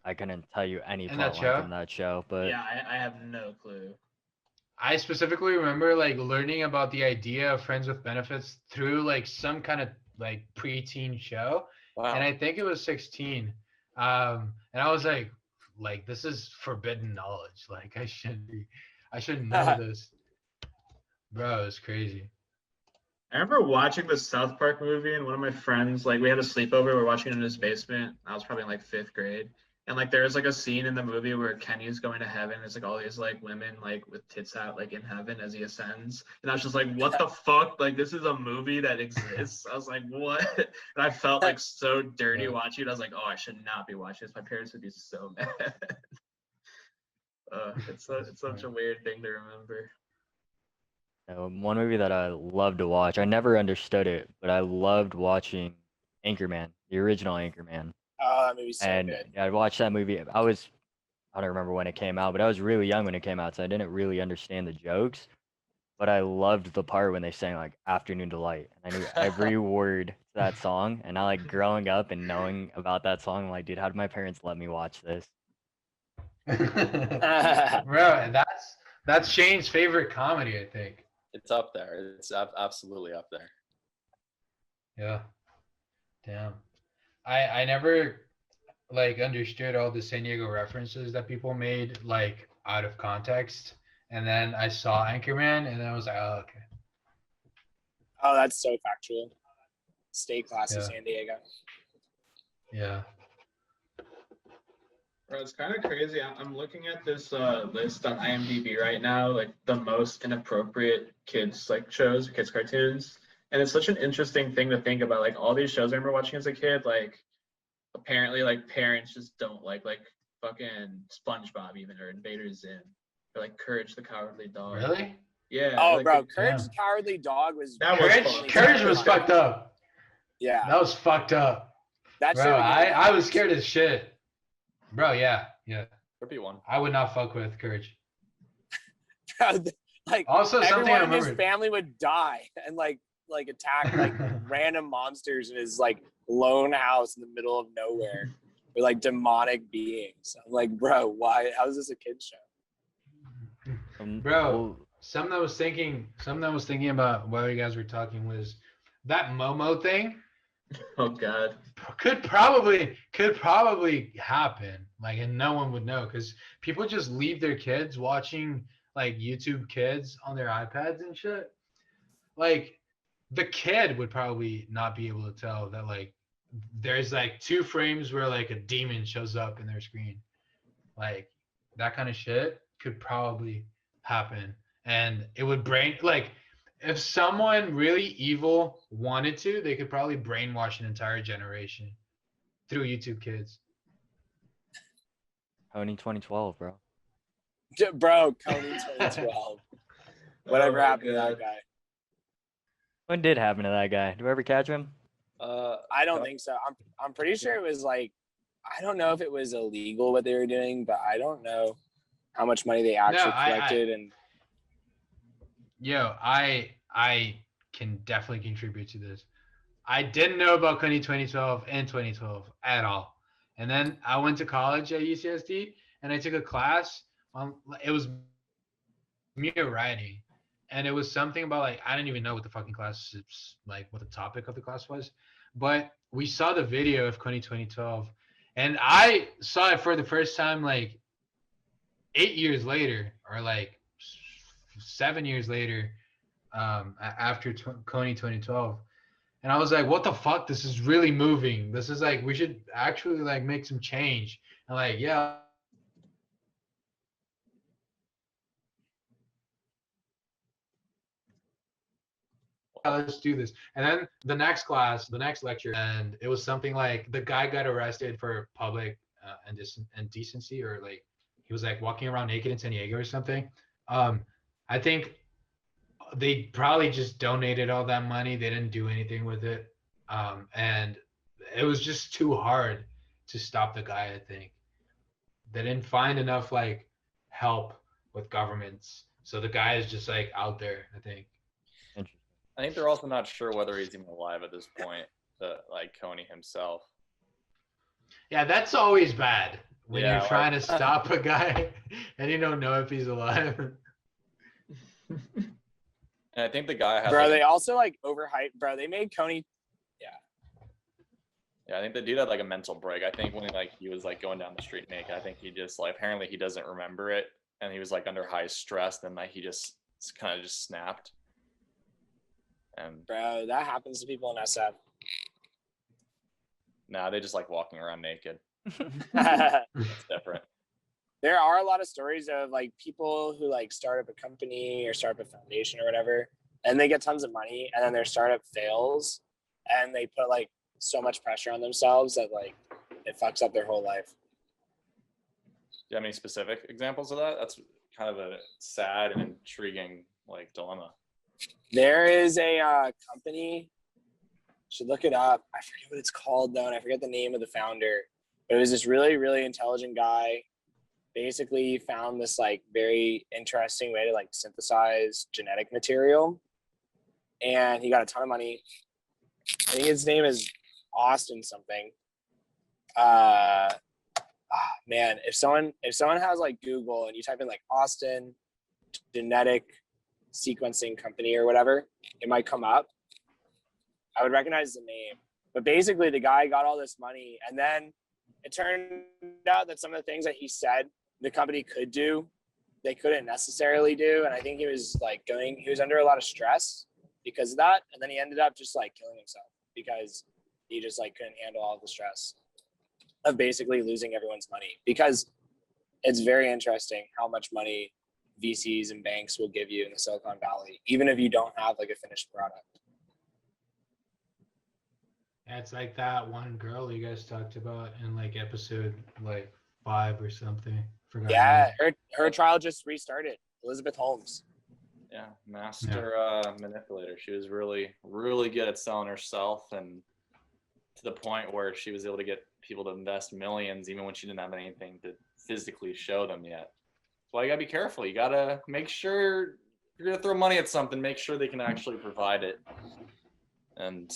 I couldn't tell you any In plot that line show? from that show, but Yeah, I have no clue. I specifically remember like learning about the idea of friends with benefits through like some kind of like preteen show. Wow. And I think it was 16. And I was like this is forbidden knowledge. Like I should know this. Bro, it's crazy. I remember watching the South Park movie, and one of my friends, like, we had a sleepover. We were watching it in his basement. I was probably in like 5th grade, and like there's like a scene in the movie where Kenny's going to heaven. There's like all these like women like with tits out like in heaven as he ascends, and I was just like, what the fuck? Like this is a movie that exists. I was like, what? And I felt like so dirty watching it. I was like, oh, I should not be watching this. My parents would be so mad. It's such a weird thing to remember. One movie that I love to watch. I never understood it, but I loved watching Anchorman, the original Anchorman. Oh, that movie's so And good. I watched that movie. I don't remember when it came out, but I was really young when it came out, so I didn't really understand the jokes. But I loved the part when they sang like "Afternoon Delight," and I knew every word to that song. And I like growing up and knowing about that song. I'm like, dude, how did my parents let me watch this? Bro, that's Shane's favorite comedy, I think. It's up there. It's absolutely up there. Yeah. Damn. I never like understood all the San Diego references that people made like out of context. And then I saw Anchorman and then I was like, oh, okay. Oh, that's so factual. State class in Yeah. San Diego. Yeah. Bro, it's kind of crazy. I'm looking at this list on IMDb right now, like the most inappropriate kids like shows, kids cartoons, and it's such an interesting thing to think about. Like all these shows I remember watching as a kid, like apparently like parents just don't like fucking SpongeBob even or Invader Zim or like Courage the Cowardly Dog. Really? Yeah. Oh, like, bro, Courage the Cowardly Dog was. That was fun. Courage was fucked up. Yeah. That was fucked up. That Bro, show. I was scared as shit. Bro, yeah. Trippy one. I would not fuck with Courage. Like Also, something I everyone in his remembered. family would die and like attack like random monsters in his like lone house in the middle of nowhere with like demonic beings. I'm like, bro, why? How is this a kid's show? Bro, something I was thinking about while you guys were talking was that Momo thing. Oh God. Could probably happen, like, and no one would know because people just leave their kids watching like YouTube Kids on their iPads and shit. Like, the kid would probably not be able to tell that like there's like 2 frames where like a demon shows up in their screen. Like that kind of shit could probably happen, and it would like. If someone really evil wanted to, they could probably brainwash an entire generation through YouTube Kids. Kony 2012, bro. Bro, Kony 2012. Whatever my happened to God. that guy? What did happen to that guy? Did we ever catch him? I don't think so. I'm pretty sure it was like, I don't know if it was illegal what they were doing, but I don't know how much money they actually collected. And Yo, I can definitely contribute to this. I didn't know about Kony 2012 and 2012 at all. And then I went to college at UCSD and I took a class on, it was media writing. And it was something about like, I didn't even know what the fucking class, like what the topic of the class was. But we saw the video of Kony 2012 and I saw it for the first time like 8 years later or like 7 years later, after Kony 2012, and I was like, what the fuck, this is really moving, this is like, we should actually like make some change. And like, yeah, let's do this. And then the next lecture, and it was something like the guy got arrested for public indecency, or like he was like walking around naked in San Diego or something. I think they probably just donated all that money. They didn't do anything with it. And it was just too hard to stop the guy, I think. They didn't find enough like help with governments. So the guy is just like out there, I think. Interesting. I think they're also not sure whether he's even alive at this point, like Kony himself. Yeah, that's always bad when Yeah, you're trying to stop a guy and you don't know if he's alive. And I think the guy had bro, like, they also like overhyped. Bro, they made Kony. yeah, I think the dude had like a mental break. I think when he was like going down the street naked, I think he just like apparently he doesn't remember it, and he was like under high stress. Then like he just kind of just snapped. And Bro, that happens to people in SF. nah, they just like walking around naked. It's different. There are a lot of stories of like people who like start up a company or start up a foundation or whatever, and they get tons of money, and then their startup fails, and they put like so much pressure on themselves that like it fucks up their whole life. Do you have any specific examples of that? That's kind of a sad and intriguing like dilemma. There is a company, should look it up. I forget what it's called though, and I forget the name of the founder. But it was this really, really intelligent guy. Basically found this like very interesting way to like synthesize genetic material, and he got a ton of money. I think his name is Austin something. Man, if someone has like Google and you type in like Austin genetic sequencing company or whatever, it might come up. I would recognize the name. But basically the guy got all this money, and then it turned out that some of the things that he said the company could do, they couldn't necessarily do. And I think he was under a lot of stress because of that. And then he ended up just like killing himself because he just like couldn't handle all the stress of basically losing everyone's money. Because it's very interesting how much money VCs and banks will give you in the Silicon Valley, even if you don't have like a finished product. Yeah, it's like that one girl you guys talked about in like episode like 5 or something. Forgot Yeah, her name. her trial just restarted. Elizabeth Holmes. Yeah, master manipulator. She was really, really good at selling herself, and to the point where she was able to get people to invest millions even when she didn't have anything to physically show them yet. That's why you gotta be careful. You gotta make sure if you're gonna throw money at something, make sure they can actually provide it. And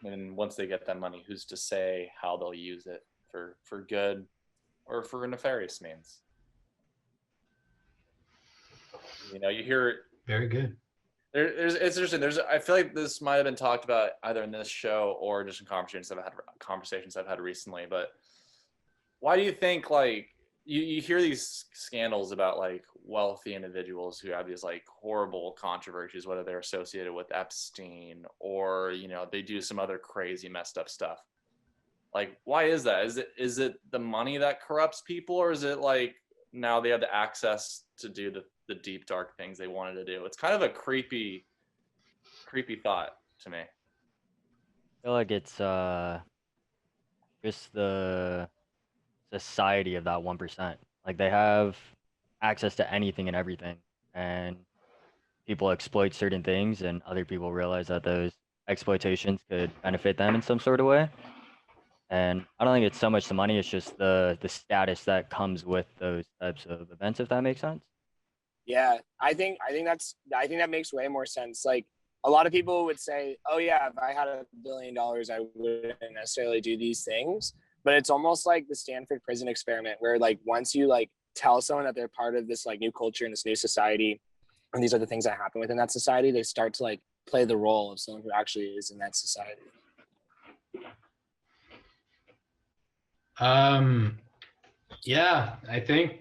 and once they get that money, who's to say how they'll use it for good or for nefarious means? You hear it. Very good. It's interesting. I feel like this might have been talked about either in this show or just in conversations I've had recently. But why do you think like you hear these scandals about like wealthy individuals who have these like horrible controversies, whether they're associated with Epstein or they do some other crazy messed up stuff? Like, why is that? Is it the money that corrupts people, or is it like now they have the access to do the deep dark things they wanted to do? It's kind of a creepy thought to me. I feel like it's just the society of that 1%. Like they have access to anything and everything, and people exploit certain things, and other people realize that those exploitations could benefit them in some sort of way. And I don't think it's so much the money; it's just the status that comes with those types of events, if that makes sense. Yeah, I think that makes way more sense. Like a lot of people would say, "Oh yeah, if I had $1 billion, I wouldn't necessarily do these things." But it's almost like the Stanford prison experiment, where like once you like tell someone that they're part of this like new culture and this new society, and these are the things that happen within that society, they start to like play the role of someone who actually is in that society. Yeah, I think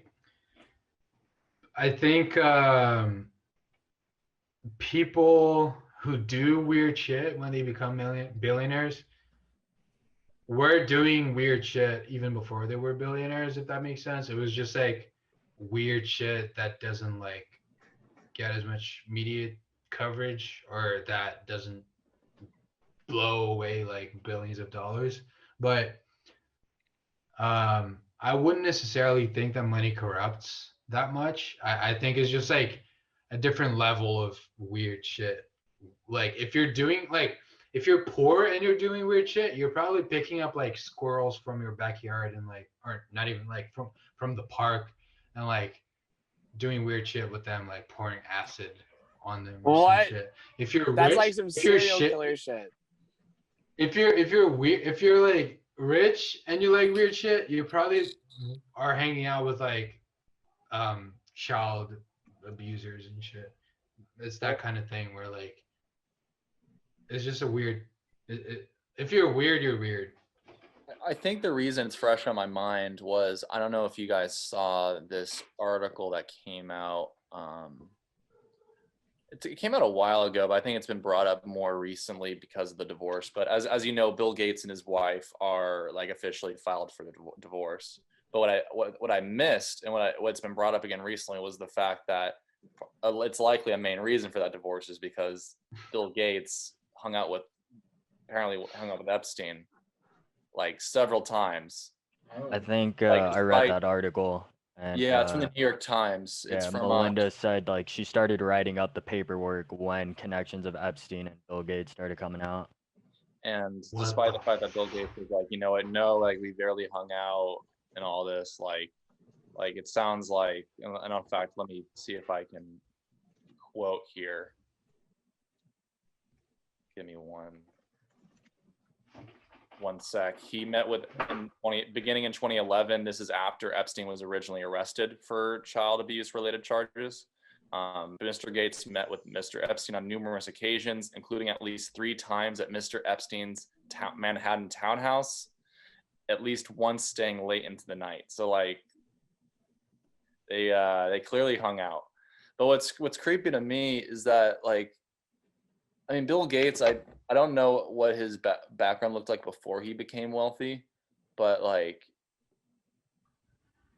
people who do weird shit when they become billionaires were doing weird shit even before they were billionaires, if that makes sense. It was just like weird shit that doesn't like get as much media coverage, or that doesn't blow away like billions of dollars. But I wouldn't necessarily think that money corrupts that much. I think it's just like a different level of weird shit. Like if you're poor and you're doing weird shit, you're probably picking up like squirrels from your backyard and like, or not even like from the park, and like doing weird shit with them, like pouring acid on them or some shit. If you're That's rich, like some serial killer shit. If you're like rich and you like weird shit, you probably are hanging out with like child abusers and shit. It's that kind of thing where like it's just a weird. If you're weird, you're weird. I think the reason it's fresh on my mind was, I don't know if you guys saw this article that came out. it came out a while ago, but I think it's been brought up more recently because of the divorce. But as you know, Bill Gates and his wife are like officially filed for the divorce. But what I missed and what's been brought up again recently was the fact that it's likely a main reason for that divorce is because Bill Gates apparently hung out with Epstein like several times. I think Like, I read that article. And, yeah, it's from the New York Times. It's yeah, from Melinda said like she started writing up the paperwork when connections of Epstein and Bill Gates started coming out. and despite the fact that Bill Gates was like, you know what, no, like we barely hung out and all this, like it sounds like, and in fact, let me see if I can quote here. Give me one sec. He met with beginning in 2011. This is after Epstein was originally arrested for child abuse related charges. Mr. Gates met with Mr. Epstein on numerous occasions, including at least 3 times at Mr. Epstein's Manhattan townhouse, at least once staying late into the night. So like they clearly hung out. But what's creepy to me is that like, I mean, Bill Gates, I don't know what his background looked like before he became wealthy, but like,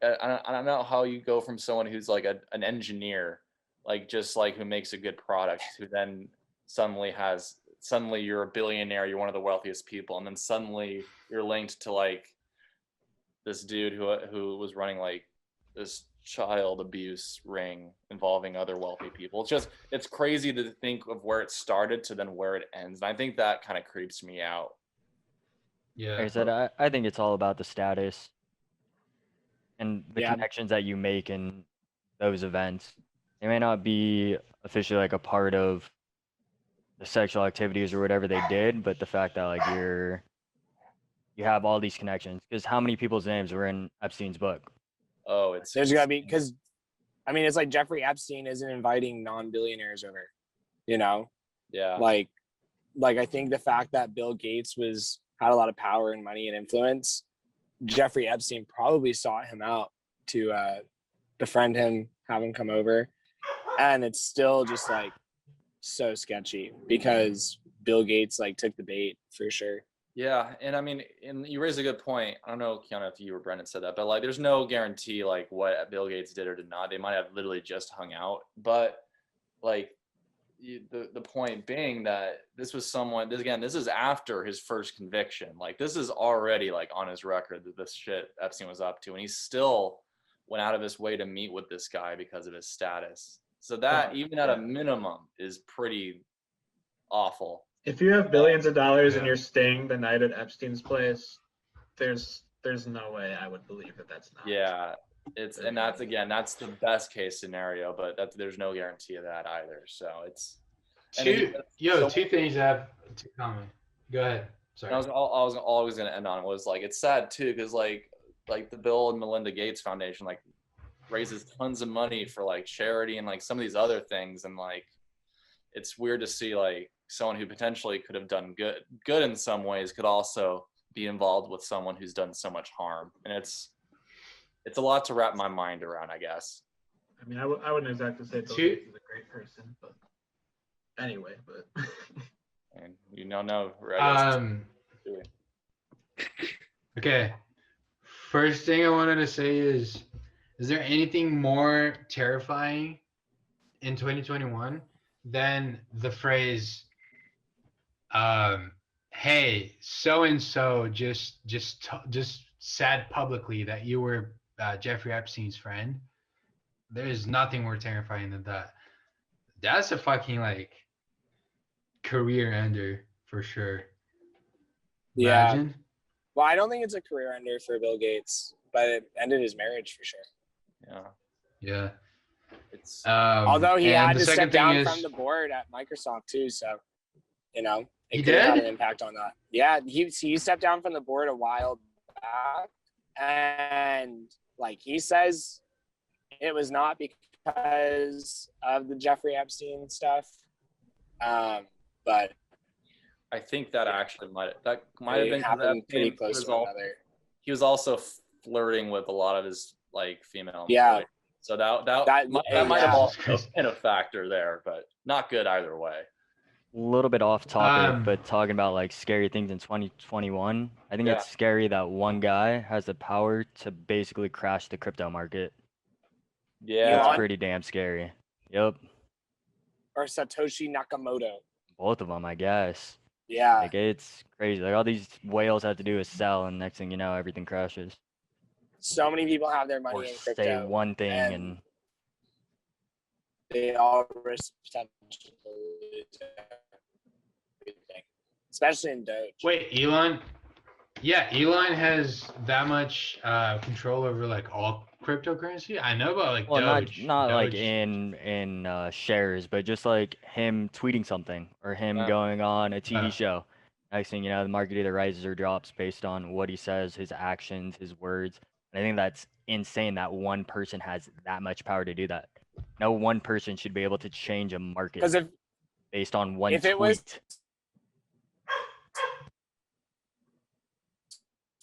I don't know how you go from someone who's like an engineer, like just like who makes a good product, who then suddenly you're a billionaire, you're one of the wealthiest people, and then suddenly you're linked to like this dude who was running like this child abuse ring involving other wealthy people. It's crazy to think of where it started to then where it ends, and I think that kind of creeps me out. Yeah. Like I said, I think it's all about the status and the connections that you make in those events. They may not be officially like a part of the sexual activities or whatever they did, but the fact that like you have all these connections, because how many people's names were in Epstein's book? Oh, There's gotta be, because I mean, it's like Jeffrey Epstein isn't inviting non-billionaires over, you know? Yeah. Like I think the fact that Bill Gates had a lot of power and money and influence, Jeffrey Epstein probably sought him out to befriend him, have him come over, and it's still just like so sketchy because Bill Gates like took the bait for sure. Yeah, and I mean, and you raise a good point. I don't know, Keanu, if you or Brendan said that, but like, there's no guarantee like what Bill Gates did or did not. They might have literally just hung out, but like, the point being that this was someone. This is after his first conviction. Like, this is already like on his record that this shit Epstein was up to, and he still went out of his way to meet with this guy because of his status. So that, even at a minimum, is pretty awful. If you have billions of dollars and you're staying the night at Epstein's place, there's no way I would believe that that's not. Yeah, that's the best case scenario, but there's no guarantee of that either. So it's two things I have to comment. Go ahead. Sorry. I was always gonna end on was like, it's sad too, because like the Bill and Melinda Gates Foundation like raises tons of money for like charity and like some of these other things, and like it's weird to see like someone who potentially could have done good in some ways could also be involved with someone who's done so much harm, and it's a lot to wrap my mind around, I guess. I mean, I wouldn't exactly say Bill Gates is a great person, but anyway, but and you don't know. Right? Okay. First thing I wanted to say is there anything more terrifying in 2021 than the phrase, hey, so and so just said publicly that you were Jeffrey Epstein's friend? There's nothing more terrifying than that. That's a fucking like career ender for sure. Imagine. Yeah. Well, I don't think it's a career ender for Bill Gates, but it ended his marriage for sure. Yeah. It's although he had to step down from the board at Microsoft too, so it could have had an impact on that. Yeah, he stepped down from the board a while back, and like he says, it was not because of the Jeffrey Epstein stuff, but I think that actually might have been happened pretty close to another. He was also flirting with a lot of his like female employees. So that might yeah. have also been a factor there, but not good either way. A little bit off topic, Um, but talking about like scary things in 2021, I think Yeah. it's scary that one guy has the power to basically crash the crypto market. Yeah. That's Elon? pretty damn scary. Yep, Or Satoshi Nakamoto. both of them, I guess. Yeah. Like it's crazy. Like all these whales have to do is sell, and next thing you know, everything crashes. So many people have their money Or in say crypto. one thing and and they all risk potential to lose everything, especially in Doge. Wait, Elon? Yeah, Elon has that much control over like all cryptocurrency. I know about like well, Doge. not like Doge. in shares, but just like him tweeting something or him Yeah. going on a TV Uh. show. Next thing you know, the market either rises or drops based on what he says, his actions, his words. And I think that's insane that one person has that much power to do that. No one person should be able to change a market Because based on one if tweet. it was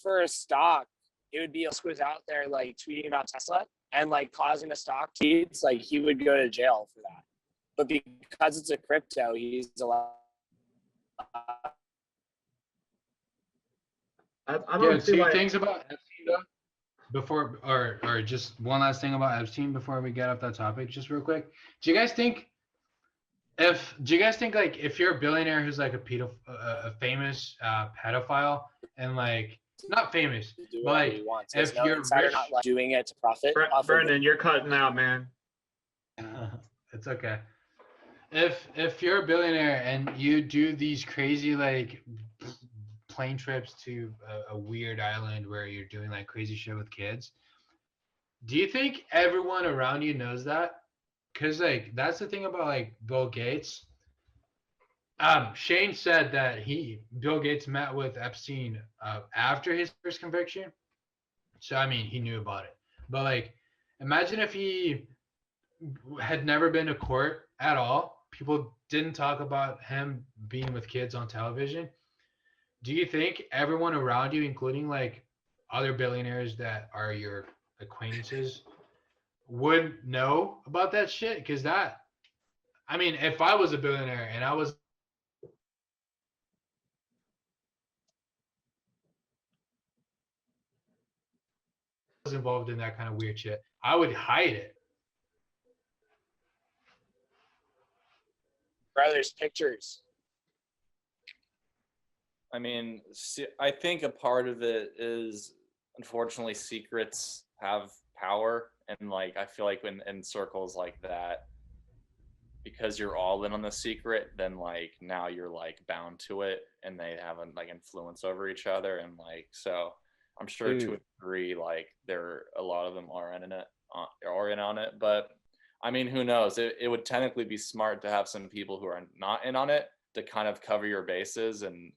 for a stock, it would be Musk was out there like tweeting about Tesla and like causing a stock tweets, like he would go to jail for that. But because it's a crypto, he's allowed. I Yeah, don't see two why. things about Epstein though. Before or just one last thing about Epstein before we get off that topic, just real quick. Do you guys think like if you're a billionaire who's like a famous pedophile and like not famous, To do but whatever like he wants. if There's no you're insider rich, not like doing it to profit. off of Brendan, you're cutting out, man. it's okay. If you're a billionaire and you do these crazy like plane trips to a weird island where you're doing like crazy shit with kids, do you think everyone around you knows that? Because like that's the thing about like Bill Gates. Shane said that Bill Gates met with Epstein after his first conviction. So I mean he knew about it. But like imagine if he had never been to court at all. People didn't talk about him being with kids on television. Do you think everyone around you, including like other billionaires that are your acquaintances, would know about that shit? Because I mean, if I was a billionaire and I was involved in that kind of weird shit, I would hide it. brothers pictures. I mean, I think a part of it is unfortunately secrets have power, and like I feel like in circles like that, because you're all in on the secret, then like now you're like bound to it, and they have like influence over each other, and like so I'm sure to a degree like a lot of them are in on it, but I mean who knows? It would technically be smart to have some people who are not in on it to kind of cover your bases and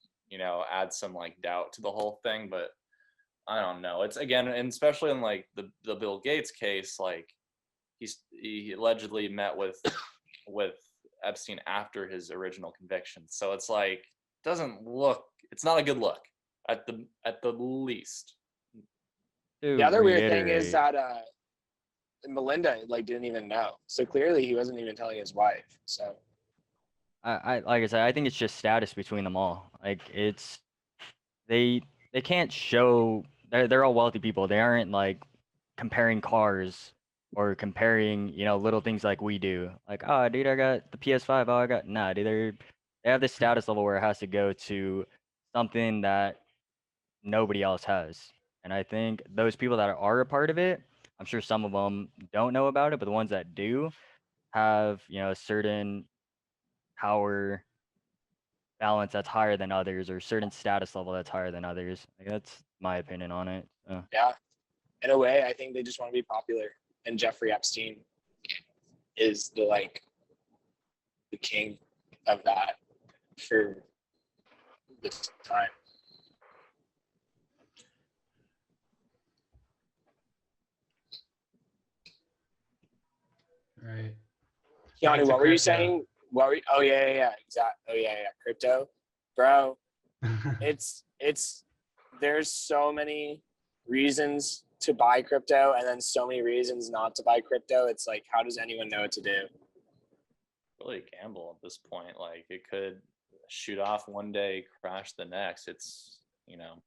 add some like doubt to the whole thing. But I don't know. It's again, and especially in like the Bill Gates case, like he allegedly met with Epstein after his original conviction. So it's like it's not a good look at the least. To The other weird thing is reiterate- that Melinda like didn't even know. So clearly he wasn't even telling his wife. So I like I said, I think it's just status between them all. Like it's they can't show they're all wealthy people. They aren't like comparing cars or comparing, little things like we do. Like, oh dude, I got the PS5, oh I got nah, dude, they have this status level where it has to go to something that nobody else has. And I think those people that are a part of it, I'm sure some of them don't know about it, but the ones that do have, a certain power balance that's higher than others or certain status level that's higher than others. Like, that's my opinion on it. So. yeah, in a way, I think they just want to be popular. And Jeffrey Epstein is the king of that for this time. Right. Keanu, what were you saying? Oh yeah, exactly. Oh yeah, crypto, bro. It's there's so many reasons to buy crypto and then so many reasons not to buy crypto. It's like, how does anyone know what to do? Really a gamble at this point. Like it could shoot off one day, crash the next. It's, you know,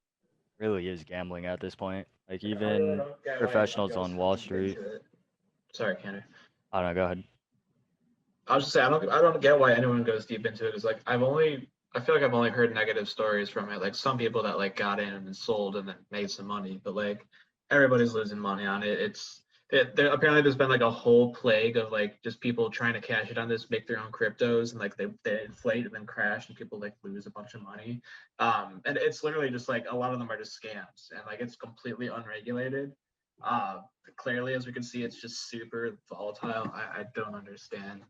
Really is gambling at this point. Like I even don't get why professionals anyone on goes Wall deep Street. into it. Sorry, Kenny. I don't know. Go ahead. I was just saying, I don't get why anyone goes deep into it. It's like I feel like I've only heard negative stories from it. Like some people that like got in and sold and then made some money, but like everybody's losing money on it. Apparently there's been like a whole plague of like just people trying to cash it on this, make their own cryptos, and like they inflate and then crash, and people like lose a bunch of money. And it's literally just like a lot of them are just scams, and like it's completely unregulated. Clearly, as we can see, it's just super volatile. I don't understand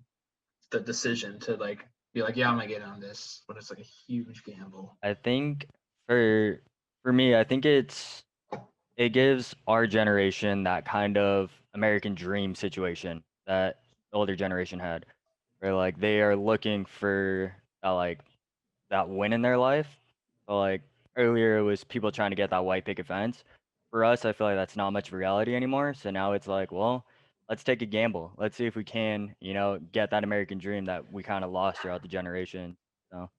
the decision to like be like, yeah, I'm gonna get on this when it's like a huge gamble. I think for me, I think it gives our generation that kind of American dream situation that the older generation had, where like they are looking for that win in their life. So like earlier it was people trying to get that white picket fence. For us, I feel like that's not much reality anymore. So now it's like, well, let's take a gamble. Let's see if we can, get that American dream that we kind of lost throughout the generation. So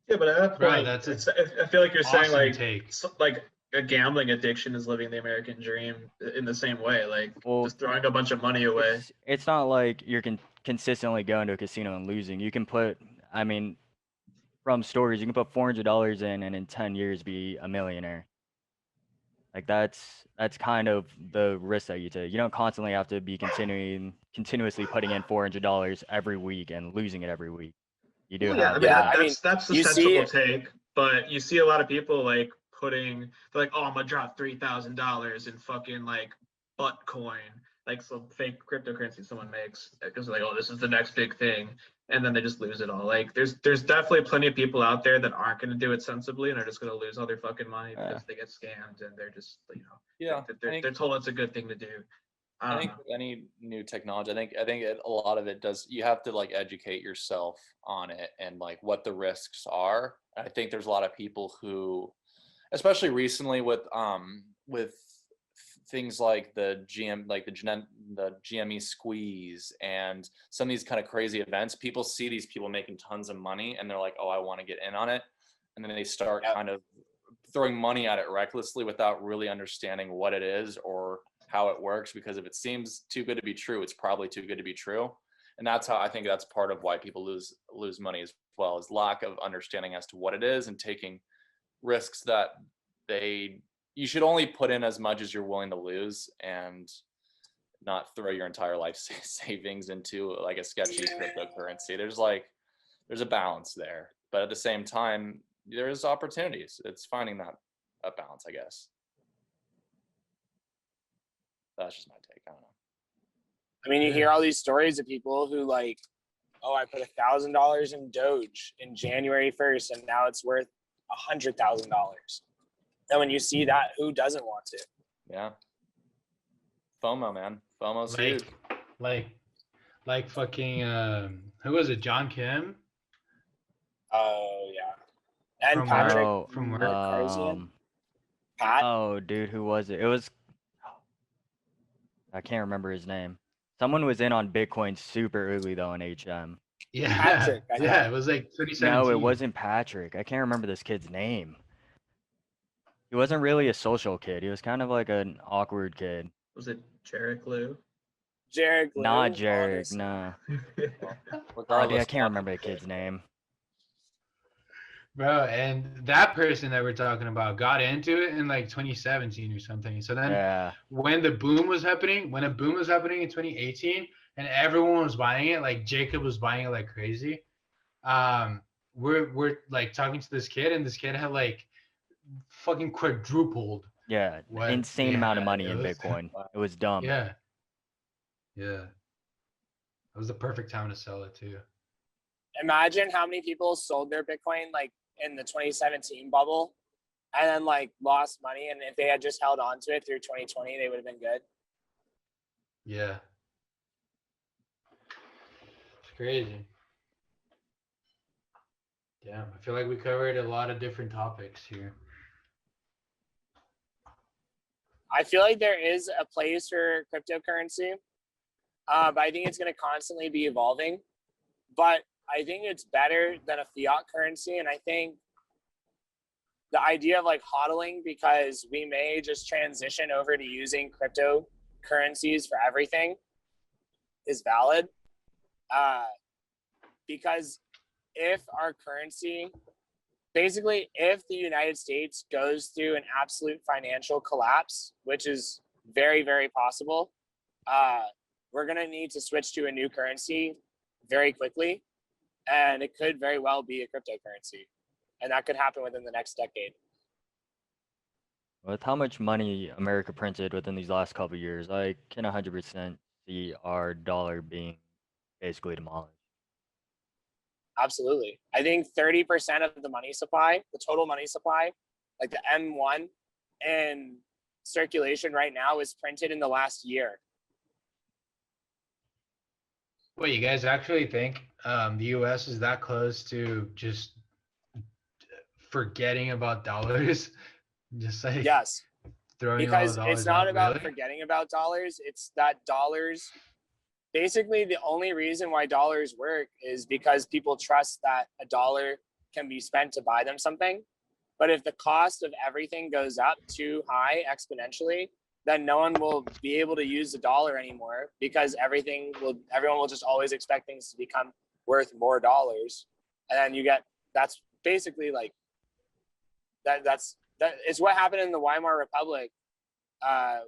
Yeah, but at that Bro, point, that's I feel like you're saying awesome like take. like a gambling addiction is living the American dream in the same way, like Well, just throwing a bunch of money away. it's not like you're consistently going to a casino and losing. You can put, I mean, from stories, you can put $400 in and in 10 years be a millionaire. Like that's kind of the risk that you take. You don't constantly have to be continuously putting in $400 every week and losing it every week. You do Well, yeah, I have mean Yeah, that. I mean, that's the you sensible see, take, but you see a lot of people like they're like, oh, I'm gonna drop $3,000 in fucking like butt coin, like some fake cryptocurrency someone makes because they're like, oh, this is the next big thing, and then they just lose it all. Like there's definitely plenty of people out there that aren't gonna do it sensibly and are just gonna lose all their fucking money because they get scammed and they're just yeah, they're told it's a good thing to do. I I don't think know. with any new technology, a lot of it does. You have to like educate yourself on it and like what the risks are. I think there's a lot of people who, especially recently with things like the GME squeeze and some of these kind of crazy events. People see these people making tons of money and they're like, oh, I want to get in on it, and then they start kind of throwing money at it recklessly without really understanding what it is or how it works, because if it seems too good to be true, it's probably too good to be true. And that's how I think that's part of why people lose money as well, is lack of understanding as to what it is and taking risks that you should only put in as much as you're willing to lose and not throw your entire life savings into like a sketchy cryptocurrency. There's a balance there, but at the same time there's opportunities. It's finding that a balance, I guess. That's just my take. I don't know. I mean, you hear all these stories of people who like, oh, I put $1,000 in Doge in January 1st, and now it's worth $100,000. And when you see that, who doesn't want to? Yeah. FOMO, man. FOMO's huge. Like fucking who was it? John Kim? Oh yeah. And From Patrick work- from work. Carzian. Pat. Oh, dude, who was it? It was, I can't remember his name. Someone was in on Bitcoin super early though in HM. Yeah, Patrick, I yeah, thought. it was like 2017. No, it wasn't Patrick. I can't remember this kid's name. He wasn't really a social kid. He was kind of like an awkward kid. Was it Jarek Lou? Jared Glue, Not Jarek, honestly. no. Oh, Regardless, dude, I can't remember the kid's name. Bro, and that person that we're talking about got into it in like 2017 or something. So then Yeah. when a boom was happening in 2018 and everyone was buying it, like Jacob was buying it like crazy. We're like talking to this kid, and this kid had like fucking quadrupled. Yeah, What? insane amount of Yeah, money it in was- Bitcoin. It was dumb. Yeah. Yeah. That was the perfect time to sell it too. Imagine how many people sold their Bitcoin like in the 2017 bubble and then like lost money. And if they had just held on to it through 2020, they would have been good. Yeah. It's crazy. Damn, I feel like we covered a lot of different topics here. I feel like there is a place for cryptocurrency, but I think it's going to constantly be evolving. But I think it's better than a fiat currency, and I think the idea of like hodling, because we may just transition over to using cryptocurrencies for everything, is valid. Because if our currency, basically, if the United States goes through an absolute financial collapse, which is very, very possible, we're going to need to switch to a new currency very quickly. And it could very well be a cryptocurrency. And that could happen within the next decade. With how much money America printed within these last couple of years, I can 100% see our dollar being basically demolished. Absolutely. I think 30% of the money supply, the total money supply, like the M1 in circulation right now, is printed in the last year. What, you guys actually think the U.S. is that close to just forgetting about dollars? Just like Yes, throwing all the because dollars it's not out, about really? forgetting about dollars. It's that dollars, basically the only reason why dollars work is because people trust that a dollar can be spent to buy them something. But if the cost of everything goes up too high exponentially, then no one will be able to use the dollar anymore, because everyone will just always expect things to become worth more dollars. And then that's basically like that it's what happened in the Weimar Republic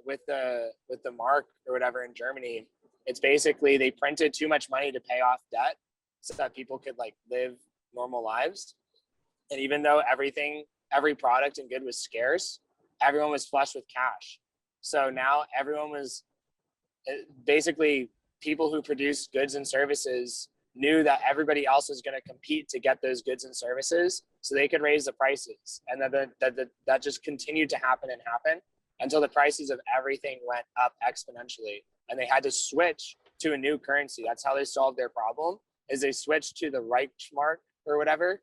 with the mark or whatever in Germany. It's basically they printed too much money to pay off debt so that people could like live normal lives. And even though every product and good was scarce, everyone was flush with cash. So now everyone was basically, people who produce goods and services knew that everybody else was going to compete to get those goods and services, so they could raise the prices. And that just continued to happen until the prices of everything went up exponentially. And they had to switch to a new currency. That's how they solved their problem, is they switched to the Reichsmark or whatever.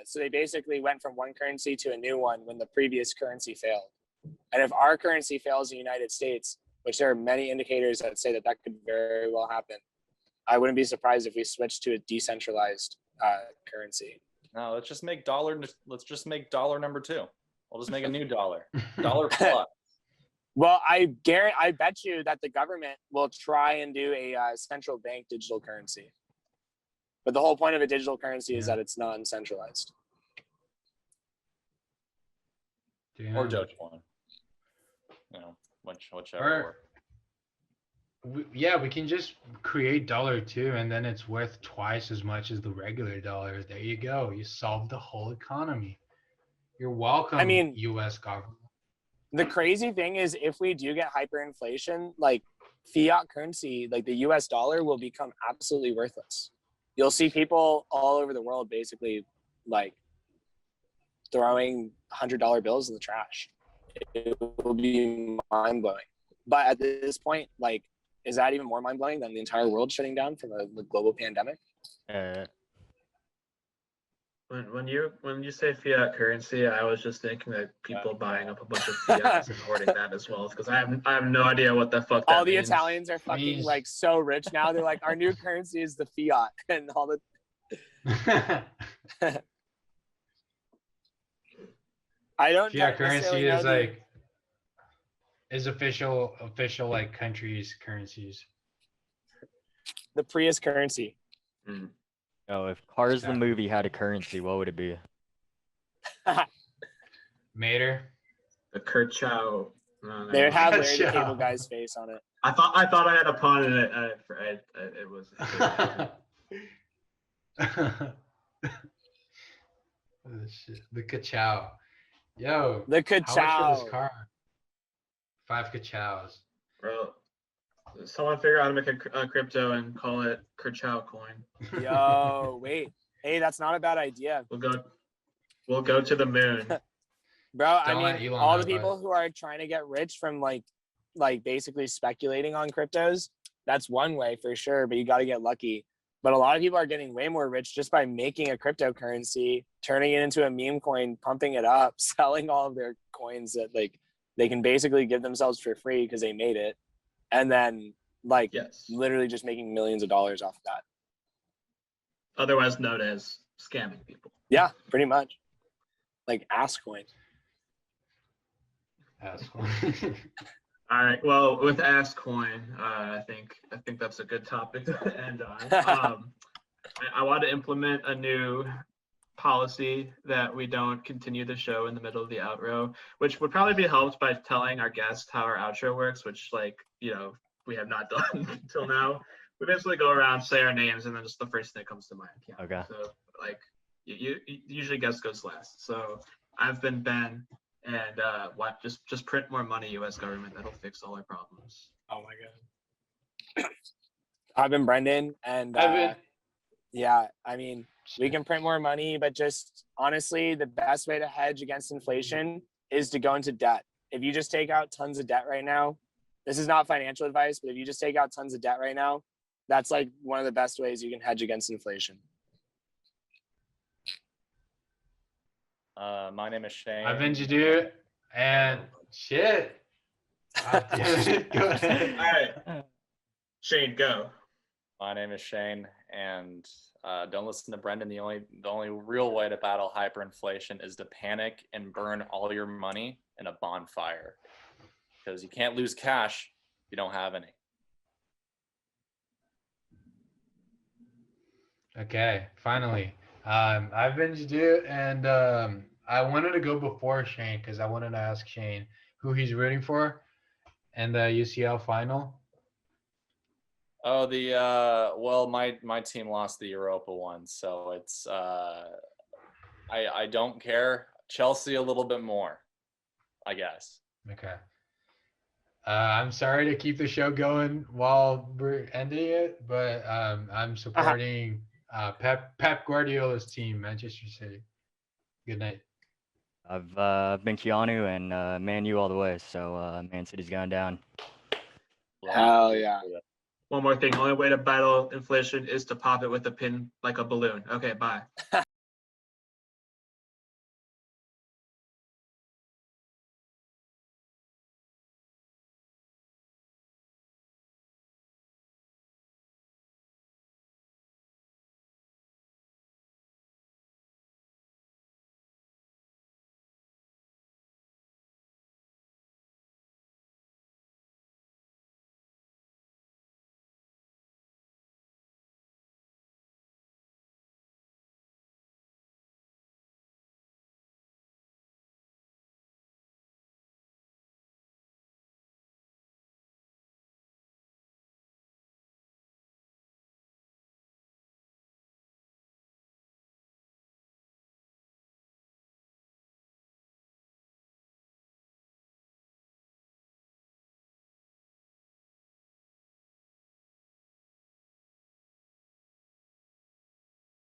So they basically went from one currency to a new one when the previous currency failed. And if our currency fails in the United States, which there are many indicators that say that could very well happen, I wouldn't be surprised if we switched to a decentralized currency. No, let's just make dollar number 2. We'll just make a new dollar. Dollar plus. Well, I bet you that the government will try and do a central bank digital currency. But the whole point of a digital currency is that it's non-centralized. Or Doge one. Whichever. We can just create dollar too, and then it's worth twice as much as the regular dollar. There you go. You solved the whole economy. You're welcome, I mean, U.S. government. The crazy thing is, if we do get hyperinflation, like fiat currency, like the US dollar will become absolutely worthless. You'll see people all over the world basically like throwing $100 bills in the trash. It will be mind blowing. But at this point, like, is that even more mind blowing than the entire world shutting down from the global pandemic? When you say fiat currency, I was just thinking that people buying up a bunch of fiats and hoarding that as well, because I have no idea what the fuck that all the means. Italians are fucking like so rich now. They're like, our new currency is the fiat, and all the. I don't. Fiat currency is know like is official like countries' currencies. The Prius currency. Mm. Oh, if Cars the movie had a currency, what would it be? Mater. The Kerchow. No. They would have Larry the Cable Guy's face on it. I thought I had a pun in it. It was. Oh, shit. The Kachow. Yo. The How much for Kachow. this car? 5 Kachows. Bro, someone figure out how to make a crypto and call it Kerchow coin. Yo, wait. Hey, that's not a bad idea. We'll go to the moon. Bro, Don't let I mean, Elon all know the people who are trying to get rich from like basically speculating on cryptos, that's one way for sure, but you got to get lucky. But a lot of people are getting way more rich just by making a cryptocurrency, turning it into a meme coin, pumping it up, selling all of their coins at like they can basically give themselves for free because they made it, and then like Yes. literally just making millions of dollars off of that. Otherwise known as scamming people. Yeah, pretty much. Like AskCoin. That's cool. All right. Well, with AskCoin, I think that's a good topic to end on. I want to implement a new policy that we don't continue the show in the middle of the outro, which would probably be helped by telling our guest how our outro works, which we have not done until now. We basically go around, say our names, and then just the first thing that comes to mind. Yeah. Okay. So usually guest goes last. So I've been Ben, and just print more money, U.S. government. That'll fix all our problems. Oh my god. I've been Brendan, and Evan. yeah, I mean, we can print more money, but just honestly, the best way to hedge against inflation is to go into debt. If you just take out tons of debt right now, this is not financial advice, but if you just take out tons of debt right now, that's like one of the best ways you can hedge against inflation. My name is Shane. I've been Jadu, and shit. God damn it. Go ahead. All right, Shane, go. My name is Shane, and don't listen to Brendan. The only real way to battle hyperinflation is to panic and burn all your money in a bonfire, because you can't lose cash if you don't have any. Okay, finally. I've been Jadu, and I wanted to go before Shane because I wanted to ask Shane who he's rooting for in the UCL final. Oh, well, my team lost the Europa one, so it's I don't care. Chelsea a little bit more, I guess. Okay. I'm sorry to keep the show going while we're ending it, but I'm supporting Pep Guardiola's team, Manchester City. Good night. I've been Keanu and Man U all the way, so Man City's going down. Hell yeah. One more thing. The only way to battle inflation is to pop it with a pin like a balloon. Okay, bye.